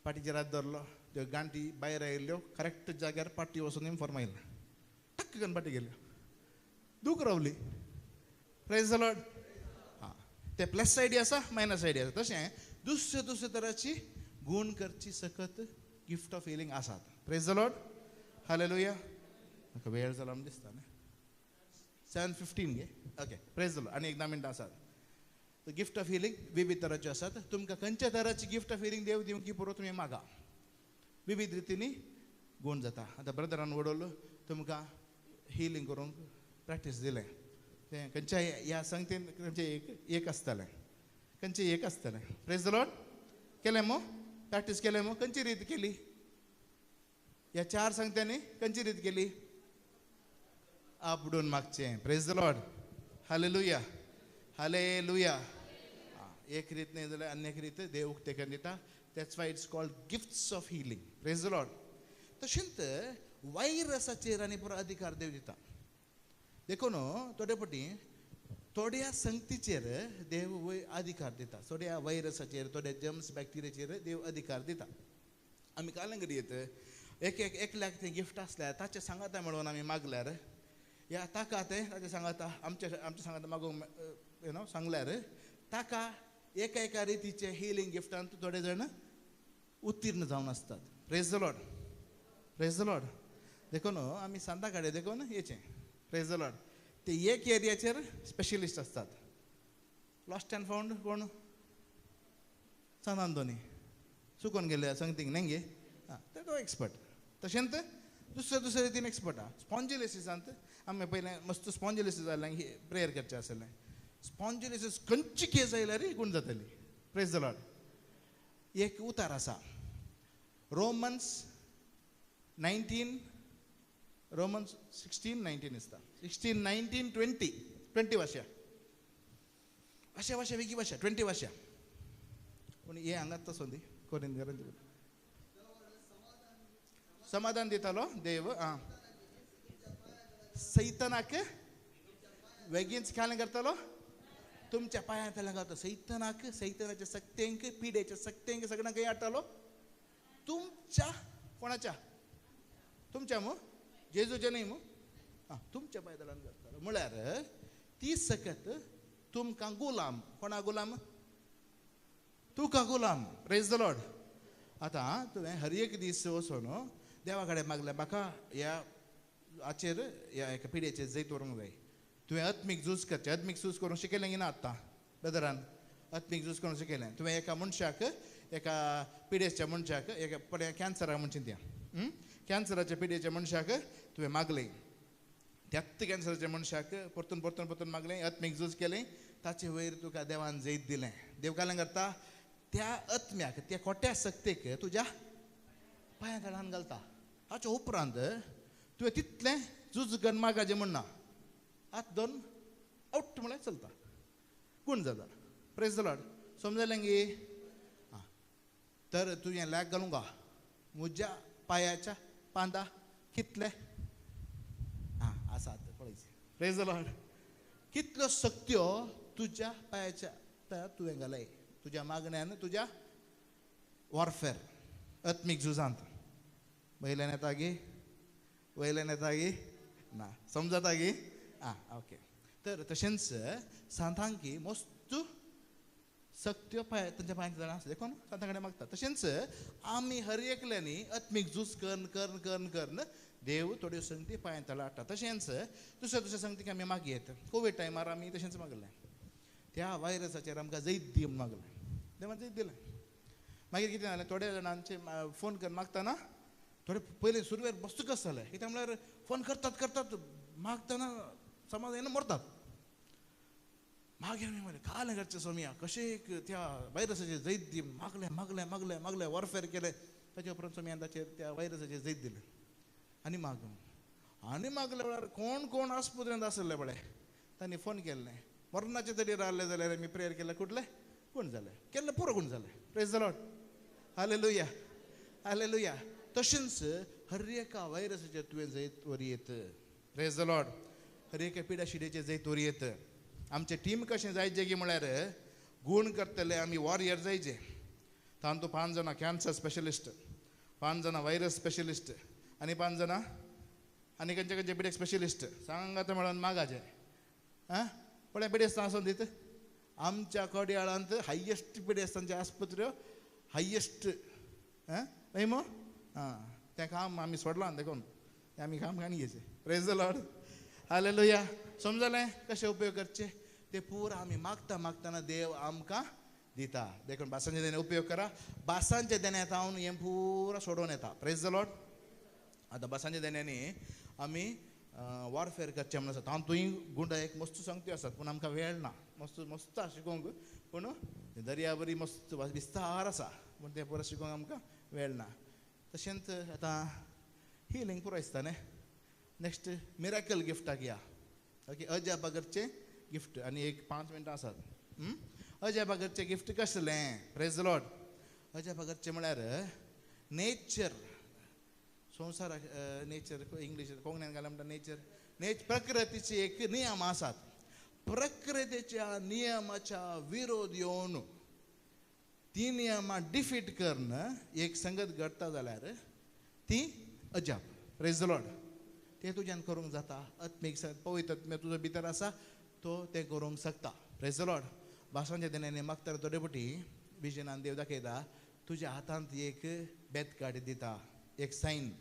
पाटीचेर हात धरलो त्यो गांठी भायर आयिल्ल्यो करेक्ट जाग्यार पाटी वचून इन्फॉर्म आयलें टक्क करून पाटी गेल्यो दूख रावली प्रेज द लॉर्ड ते प्लस सायडी आसा मायनस सायडी आसा तशें दुसऱ्या तराची गूण करची सकत गिफ्ट ऑफ हिलींग आसात प्रेज द लॉर्ड हालेलुया म्हाका वेळ जालो म्हण दिसता न्ही 7:15 गे ओके प्रेज द लॉर्ड आनी 10 मिनटां आसात गिफ्ट ऑफ हिलींग विविध तराच्यो आसात तुमकां खंयच्या तराची गिफ्ट ऑफ हिलींग देव दिवंक की पुरो तुमी मागा विविध रितींनी गूण जाता आतां ब्रदरान वडोलो तुमकां हिलींग करूंक प्रॅक्टीस दिलें तें खंयच्या ह्या संगतीन खंयचें एक आसतालें खंयचें एक आसतालें प्रेज द लॉर्ड केलें मो प्रॅक्टीस केलें मो खंयची रीत केली ह्या 4 संगत्यांनी खंयची रीत केली आपडून मागचें praise the Lord hallelujah hallelujah एक रीत न्ही जाल्यार आनी एक रीत देव उक्ते करून दिता that's why it's called gifts of healing praise the Lord तशेंच वायरसाचेर आनी पुरो अधिकार देव दिता देखून थोडे फावटी थोड्या संगतीचेर देव अधिकार दिता थोड्या वायरसाचेर थोड्या जर्म्स बॅक्टेरियाचेर देव अधिकार दिता आमी कालें करीत एकल्याक तें गिफ्ट आसल्यार ताचे सांगाता मेळोवन आमी मागल्यार या ताका तें ताचे सांगाता आमच्या सांगाता मागूंक सांगल्यार ताका एका रितीचे हिलींग गिफ्टांत थोडे जाण उत्तीर्ण जावन आसतात प्रेज द लॉर्ड देखून आमी सांता काडे देखून हेचें प्रेज द लॉर्ड ते एक एरियाचेर स्पेशलिस्ट आसतात लॉस्ट एंड फावंड कोण सांतांतोनी चुकोन गेले संगतीक न्ही गे ते तो एक्सपर्ट तशेंच दुसऱ्या रितीन एक्सपर्ट आहा स्पॉन्जिलिसिसांत आमी पयलें मस्त स्पॉन्जिलिसीस जाल्यांक प्रेयर करचें आसलें स्पॉन्जिलिसीस खंयची केस आयल्यार गूण जातली प्रेज द लॉर्ड एक उतार आसा रोमन्स 16:19 दिसता 16:19-20 वर्षा अशें वेगळी भाशा 20 वर्षा पूण हे हांगात तसो न्ही कोरिंथीयरांत समाधान दितालो देव सैतानाक वेगींच कालें करतालो तुमच्या पांयां तळ्याक घालता सैतानाच्या सक्तेंक पिडेच्या सक्तेंक सगळ्यांक खंय हाडटालो तुमच्या कोणाच्या तुमच्या मू जेजूच्या न्ही मू तुमच्या पांयतळ्यान करतालो म्हळ्यार ती सकत तुमकां गुलाम कोणा गुलाम तुका गुलाम प्रेज द लॉर्ड आतां तुवें हर एक दीस वचून देवा कडेन मागलें म्हाका ह्या हाचेर ह्या एका पिड्याचेर जैत व्हरूंक जाय तुवें आत्मीक झूज करचें आत्मीक झूज करूंक शिकयलें की ना आतां ब्रदरान आत्मीक झूज करूंक शिकयलें तुवें एका मनशाक एका पिड्याच्या मनशाक एका कॅन्सराक म्हणचें तें कॅन्सराच्या पिड्याच्या मनशाक तुवें मागलें त्याच कॅन्सराच्या मनशाक परतून मागलें आत्मीक झूज केलें ताचे वयर तुका देवान जैत दिलें देव कालें करता त्या आत्म्याक त्या खोट्या सक्तेक तुज्या पांया तळान घालता हाच्या उपरांत तुवें तितलें झूज करून मागाचें म्हणना हात दोन आउट म्हळ्यार चलता गुण जाता प्रेज द लॉर्ड समजलें गी हां तर तुझें लॅक घालूंक गा म्हज्या पायाच्या पांदा कितले हां आसात पळयचे प्रेज द लॉर्ड कितल्यो शक्त्यो तुज्या पायाच्या पांयात तुवें घालय तुज्या मागण्यान तुज्या वॉरफेअर आत्मीक झुजांत वयल्यान येता गी वयल्यान येता गी ना समजता गी आं ओके तर तशेंच सांतांकी मस्त सक्त्यो पांय तांच्या पांयाक जाणां आसले कोण सांता कडेन मागता तशेंच आमी हर एकल्यांनी आत्मीक झूज करून देव थोड्यो संगती पांय तळा हाडटा तशेंच दुसऱ्या संगतीक आमी मागयेत कोवीड टायमार आमी तशेंच मागलें त्या व्हायरसाचेर आमकां जैत दी म्हूण मागलें देवान जैत दिलें मागीर कितें जालें थोड्या जाणांचे फोन करून मागतना थोडे पयलीं सुरवेर बस्तू कस जालें कित्याक म्हळ्यार फोन करतात मागतना समज येना मरतात मागीर आमी म्हणलें कालें करचें सोमया कशें त्या व्हायरसाचेर जैत दी मागलें वॉरफेअर केलें ताचे उपरांत सोमयान ताचेर त्या व्हायरसाचेर जैत दिलें आनी मागले म्हळ्यार कोण आस्पत्रेंत आसले पळय तांणी फोन केल्लें मरणाचे तरी रावले जाल्यार आमी प्रेयर केलें कुठलें गुण जालें केल्लें पुरो गुण जालें प्रेज द लॉर्ड हालेलुया तशेंच हर एका व्हायरसाचेर तुवें जैत वरयत प्रेज द लॉर्ड हर एका पिड्या शिड्याचेर जैत वरयत आमचें टीम कशें जायचें गी म्हळ्यार गुण करतले आमी वॉरियर जायचे तातूंत 5 जाणां कॅन्सर स्पेशलिस्ट 5 जाणां व्हायरस स्पेशलिस्ट आनी 5 जाणां आनी खंयचे पिड्याक स्पेशलिस्ट सांगात मेळोन मागाचे आं पळय पिडेस्तां आसून दीत आमच्या कड्याळांत हायेस्ट पिडेस्तांच्या आस्पत्र्यो हायेस्ट न्हय मो आं तें काम आमी सोडलां देखून तें आमी काम काणी घेवचें प्रेज द लॉर्ड हालेलुया समजलें कशें उपयोग करचे ते पुरो आमी मागतना देव आमकां दिता देखून भासांचे देणे उपयोग करा भासांचे देण्यांत हांव हें पुरो सोडून येता प्रेज द लॉर्ड आतां भासांच्या देण्यांनी आमी वॉरफेअर करचें म्हणून आसा तातूंय गुंड एक मस्त सांगत्यो आसात पूण आमकां वेळ ना मस्त शिकोवंक पूण दर्या बरी मस्त विस्तार आसा पूण तें परत शिकोवंक आमकां वेळ ना तशेंच आतां हिलींग पुरो दिसता न्ही नेक्स्ट मिरेकल गिफ्टाक या ओके अजय बागरचें गिफ्ट आनी एक 5 मिनटां आसात अजय बागरचें गिफ्ट कसलें प्रेज द लॉर्ड अजय बागरचें म्हळ्यार नेचर संवसाराक नेचर इंग्लीश कोंकणीन घालें म्हणटा नेचर प्रकृतीचे एक नियम आसात प्रकृतीच्या नियमाच्या विरोध येवन ती नियमां डिफीट करून एक संगत घडटा जाल्यार ती अजाप प्रेज द लॉर्ड तें तुज्यान करूंक जाता आत्मीक पवित्र आत्म्या तुजो भितर आसा तो तें करूंक शकता प्रेज द लॉर्ड भासांच्या दिनांनी मागता थोडे फावटी विजनान देव दाखयता तुज्या हातांत एक बेत काडी दिता एक सायन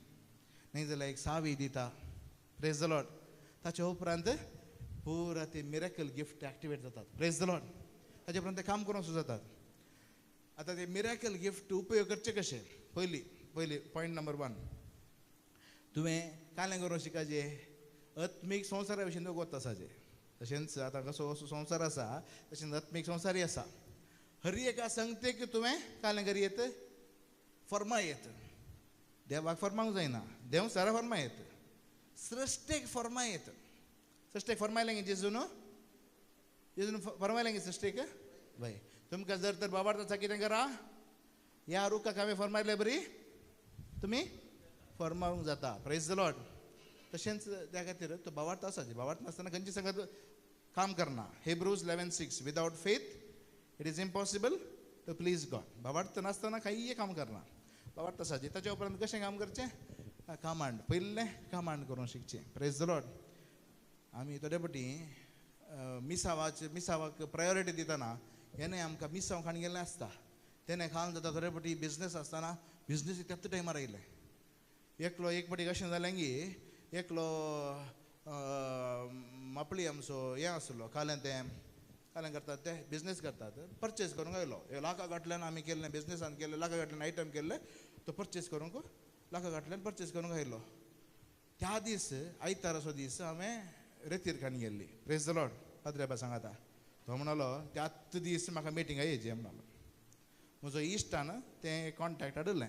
न्हय जाल्यार एक सावी दिता प्रेज द लॉर्ड ताच्या उपरांत पुरा ते मिरेकल गिफ्ट एक्टिवेट जातात प्रेज द लॉर्ड ताचे उपरांत ते काम करूंक सुद्दां जातात आतां ते मिरेकल गिफ्ट उपयोग करचे कशे पयली पॉयंट नंबर 1 तुवें कालें करूंक शिकाचें आत्मीक संवसारा विशीं तुका वत आसाचें तशेंच आतां कसो संवसार आसा तशेंच आत्मीक संवसारूय आसा हर एका संगतेक तुवें कालें करीत फर्मायत देवाक फर्मावंक जायना देव सारा फर्मायत सृश्टेक फर्मायत सृश्टेक फर्मायलें गे जेजून फर्मायलें गे सृश्टेक वय तुमकां जर तर बाबार्थाचा कितें करा ह्या रुखाक हांवें फर्मायलें बरी तुमी फर्मावंक जाता प्रेज द लॉर्ड तशेंच त्या खातीर तो भावार्थ आसाचे भावार्थ नासतना खंयची संगत काम करना Hebrews 11:6 without faith it is impossible to please God भावार्थ नासतना काही काम करना भावार्थ आसाचे ताच्या उपरांत कशें काम करचें कामांड पयलें कामांड करूंक शिकचें प्रेज द लॉर्ड आमी थोडे फावटी मिसावाक प्रायोरिटी दितना हें आमकां मिसाव खाण गेल्लें आसता तेणें खावन जाता थोडे फावटी बिजनेस आसतना बिजनेस त्याच टायमार आयले एकलो एक फावटी कशें जालें की एकलो मापळी आमचो हें आसलो कालें करतात ते बिजनेस करतात परचेस करूंक आयलो लाखा गांठल्यान आमी केल्लें बिजनेसान केल्लें लाखा गांठल्यान आयटम केल्ले तो परचेस करूंक लाखा गांठल्यान परचेस करूंक आयलो त्या दीस आयताराचो दीस हांवें रेतीर खाण गेल्ली प्रेज द लॉर्ड पाद्रे बाबा सांगाता तो म्हणलो त्याच दीस म्हाका मिटींग येवची म्हणलो म्हजो इश्टान तें कॉन्टेक्ट हाडलें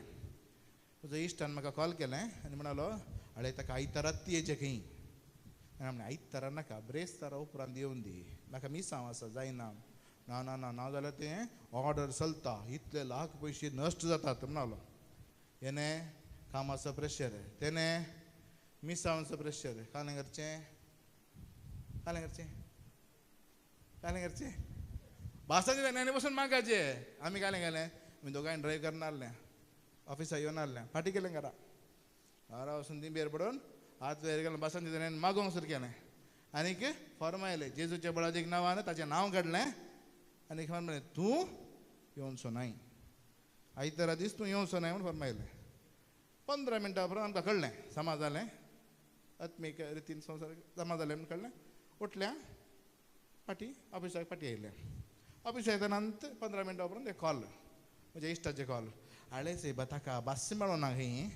म्हजो इश्टान म्हाका कॉल केलें आनी म्हणलो आळे ताका आयतारात येचें खंय म्हणलें आयतारा नाका ब्रेस्तारा उपरांत येवन दी म्हाका मिसांव आसा जायना ना ना ना ना जाल्यार तें ऑर्डर चलता इतले लाख पयशे नश्ट जातात म्हणलो येणे कामाचो प्रेशर तेणे मिसांचो प्रेशर कालें करचें कालें करचें कालें करचें भासाचे तेन्यानी बसून मागाचे आमी कालें केलें आमी दोगांय ड्रायव्ह करना आहलें ऑफिसा येवन आहलें फाटी केलें घरा घरा वचून ती बेर पडून हात वेर केलें बसांचे तेन्यानी मागोंक सुरू केलें आनीक फॉर्मायलें जेजूच्या बळाजीक नांवान ताचें नांव काडलें आनी फॉर्मायलें तूं येवचो नाय आयतारा दीस तूं येवचो नाय म्हूण फॉर्मायलें 15 मिनटां उपरांत आमकां कळ्ळें समाज जालें आत्मीक रितीन संवसार जमा जालें म्हूण कळ्ळें उठल्या फाटी ऑफिसाक फाटी आयलें ऑफिसा येतानांत 15 मिनटां उपरांत एक कॉल म्हज्या इश्टाचे कॉल आळे सायबा ताका बस मेळोना खंय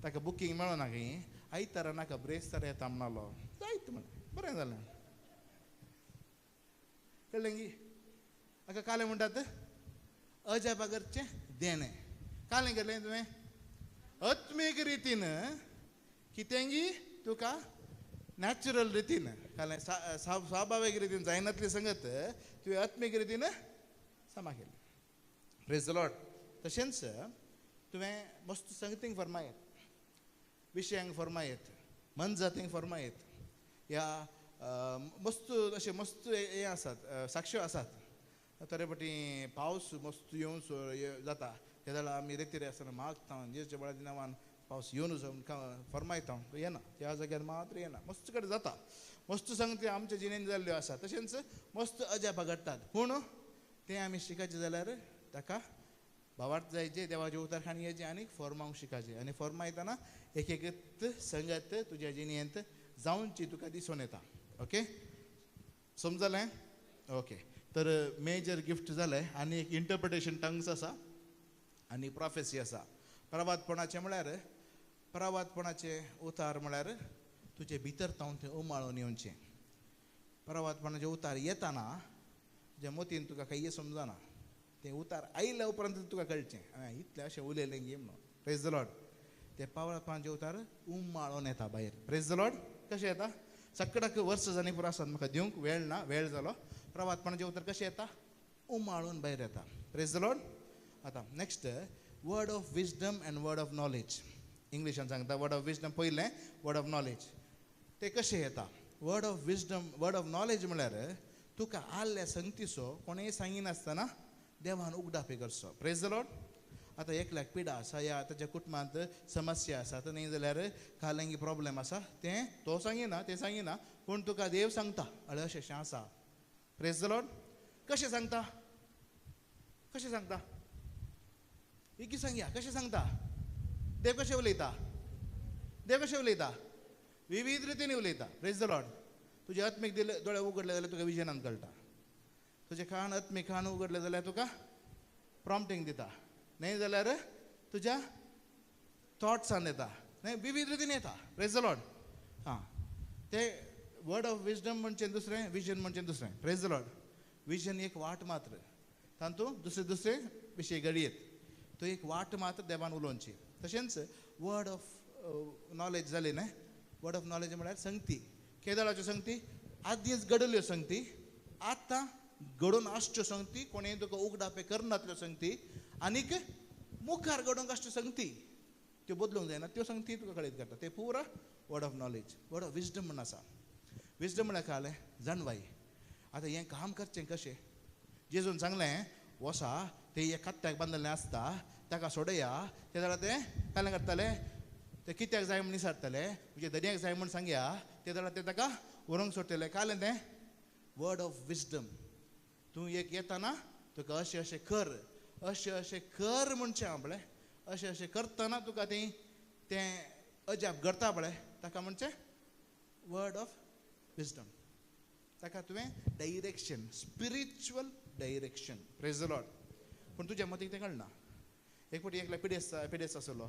ताका बुकींग मेळोना खंय आयतारा नाका ब्रेस्तार येता म्हणलो जायत म्हण बरें जालें कळ्ळें गी हाका कालें म्हणटात अजापागरचें देणें कालें केलें तुवें आत्मीक रितीन कितेंगी तुका नॅचरल रितीन कालें स्वाभावीक रितीन जायनातली संगत तुवें आत्मीक रितीन समा केली प्रेज द लॉर्ड तशेंच तुवें मस्त संगतींक फर्मायत विशयांक फर्मायत मनजातींक फर्मायत ह्या मस्त अशे मस्त हे आसात साक्ष्यो आसात तरेपटी पावस मस्त येवन जाता त्या वेळा आमी रेती आसतना मागता जेजूच्या बळाच्या नांवान पावस येवन फर्मायता येना त्या जाग्यार मात्र येना मस्त कडेन जाता मस्त संगती आमच्या जिणेन जाल्ल्यो आसा तशेंच मस्त अजापा घडटात पूण तें आमी शिकायचें जाल्यार ताका भावार्थ जायचे देवाचे उतरखाण येवचे आनीक फॉर्मांक शिकायचे आनी फॉर्मायतना एक एक संगत तुज्या जिणेंत जावनची तुका दिसून येता ओके समजलें ओके तर मेजर गिफ्ट जालें आनी एक इंटरप्रिटेशन टंग्स आसा आनी प्रॉफेसी आसा प्रवादपणाचें म्हळ्यार प्रवादपणाचे उतार म्हळ्यार तुजे भितर तावन तें उमाळून येवचें प्रवादपणाचे उतार येताना तुज्या मतीन तुका काही समजना तें उतार आयल्या उपरांत तुका कळचें इतलें अशें उलयलें गे म्हणून प्रेज द लॉर्ड ते प्रवादपणाचे उतार उमाळून येता भायर प्रेज द लॉर्ड कशें येता सगळ्याक वर्स जाणी पुरो आसात म्हाका दिवंक वेळ ना वेळ जालो प्रवादपणाचे उतार कशें येता उमाळून भायर येता प्रेज द लॉर्ड आतां next word of wisdom and word of knowledge इंग्लिशान सांगता वर्ड ऑफ विजडम पयलें वर्ड ऑफ नॉलेज ते कशें येता word of wisdom word of knowledge म्हळ्यार तुका आल्ल्या संगतीचो कोणेंय सांगिनासतना देवान उगडापे करचो प्रेज द लॉर्ड आतां एकल्याक पिडा आसा या ताच्या कुटुंबांत समस्या आसा तर न्ही जाल्यार कालंगी प्रॉब्लेम आसा तें तो सांगिना पूण तुका देव सांगता अळे अशें आसा प्रेज द लॉर्ड कशें सांगता की सांगया कशें सांगता देव कशें उलयता विविध रितीन उलयता प्रेज द लॉर्ड तुजे आत्मीक दोळे उगडले जाल्यार तुका विजनान कळटा तुजें कान आत्मीक कान उगडलें जाल्यार तुका प्रॉम्प्टींग दिता न्ही जाल्यार तुज्या थॉट्सान येता न्ही विविध रितीन येता प्रेज द लॉर्ड हां ते वर्ड ऑफ विजडम म्हणचें दुसरें विजन म्हणचें दुसरें प्रेज द लॉर्ड विजन एक वाट मात्र तातूंत दुसरे विशय घडयेत तो एक वाट मात्र देवान उलोवची तशेंच वर्ड ऑफ नॉलेज जाली न्ही वर्ड ऑफ नॉलेज म्हळ्यार संगती केदाराच्यो संगती आदींच घडल्यो संगती आतां घडोवन आसच्यो संगती कोणेंय तुका उगडापे करनातल्यो संगती आनीक मुखार घडोवंक आसच्यो संगती त्यो बदलूंक जायना त्यो संगती तुका कळीत करता ते पुरा word of knowledge word of wisdom म्हण आसा विजडम म्हळ्यार काय जालें जाणवाई आतां हें काम करचें कशें जेजून सांगलें वसा ते एक कत्त्याक बांदलेलें आसता ताका सोडया ते जाल्यार तें कालें करताले ते कित्याक जाय म्हण विचारताले म्हणजे दर्याक जाय म्हण सांगया ते जाल्यार ते ताका व्हरूंक सोडटले कालें तें वर्ड ऑफ विजडम तूं एक येताना तुका अशें अशें कर म्हणचें आपलें अशें करतना तुका तें अजाप घडता पळय ताका म्हणचें वर्ड ऑफ विजडम ताका तुवें direction spiritual direction praise the Lord पूण तुज्या मतीक तें कळना एक फावटी एकल्या पिडेस्त आसलो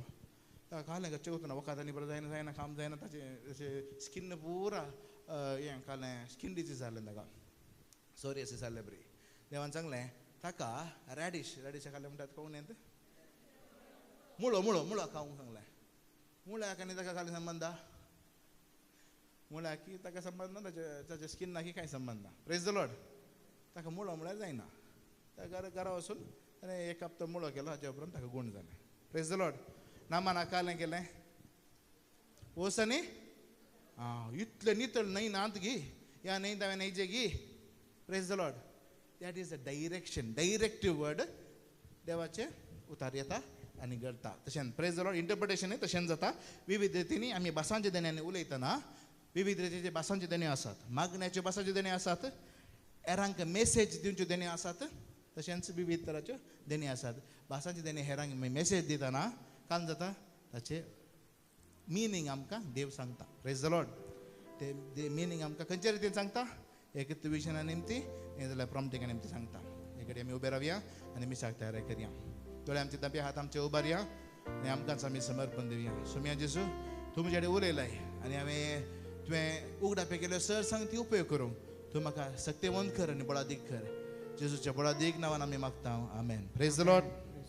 ताका कालें करचें वतना वखद आनी बरें जायना काम जायना ताचें अशें स्कीन पुरा हें कालें स्कीन डिजीज जालें ताका सोरियासीस जाल्लें बरी देवान सांगलें ताका रॅडिशा कालें म्हणटात कोवणेंत मुळो खावंक सांगलें मुळ्याक आनी ताका कालें संबंद मुळ्याक की ताका संबंद ना ताच्या स्किनाक कांय संबंद ना प्रेज द लॉर्ड ताका मुळो म्हळ्यार जायना घरा वचून आनी एक हप्तो मुळो केलो हाच्या उपरांत ताका गूण जालें प्रेज द लॉर्ड नामाना कालें केलें वच आनी इतलें नितळ न्हंय नात गी ह्या न्हंय हांवें न्हंयचे गी praise the Lord that is a directive word देवाचे उतार येता आनी घडटा तशें प्रेज द लॉर्ड इंटरप्रिटेशनूय तशें जाता विविध रितींनी आमी भासांच्या देण्यांनी उलयतना विविध रितीचे भासांचे देणे आसात मागण्याच्यो भासांचे देणे आसात हेरांक मेसेज दिवच्यो देणे आसात तशेंच विविध तराच्यो देणी आसात भासांचे देणे हेरांक मेसेज दितना काल जाता ताचे मिनींग आमकां देव सांगता प्रेज द लॉर्ड ते मिनींग आमकां खंयच्या रितीन सांगता एक विशना निमती नाजाल्यार प्रॉम्प्टिंगा निमती सांगता हे कडेन आमी उबे रावया आनी मिसाक तयार करया दोळे आमचे दाबे हात आमचे उबारया आनी आमकांच आमी समर्पण दिवया सुम्या जेसू तूं म्हजे कडेन उलयलाय आनी हांवें तुवें उगडापे केल्यो सर सांग ती उपयोग करूंक तूं म्हाका सक्तिवंत कर आनी बळादीक कर जेजूच्या बळादीक नांवान आमी मागता आमेन प्रेज द लॉर्ड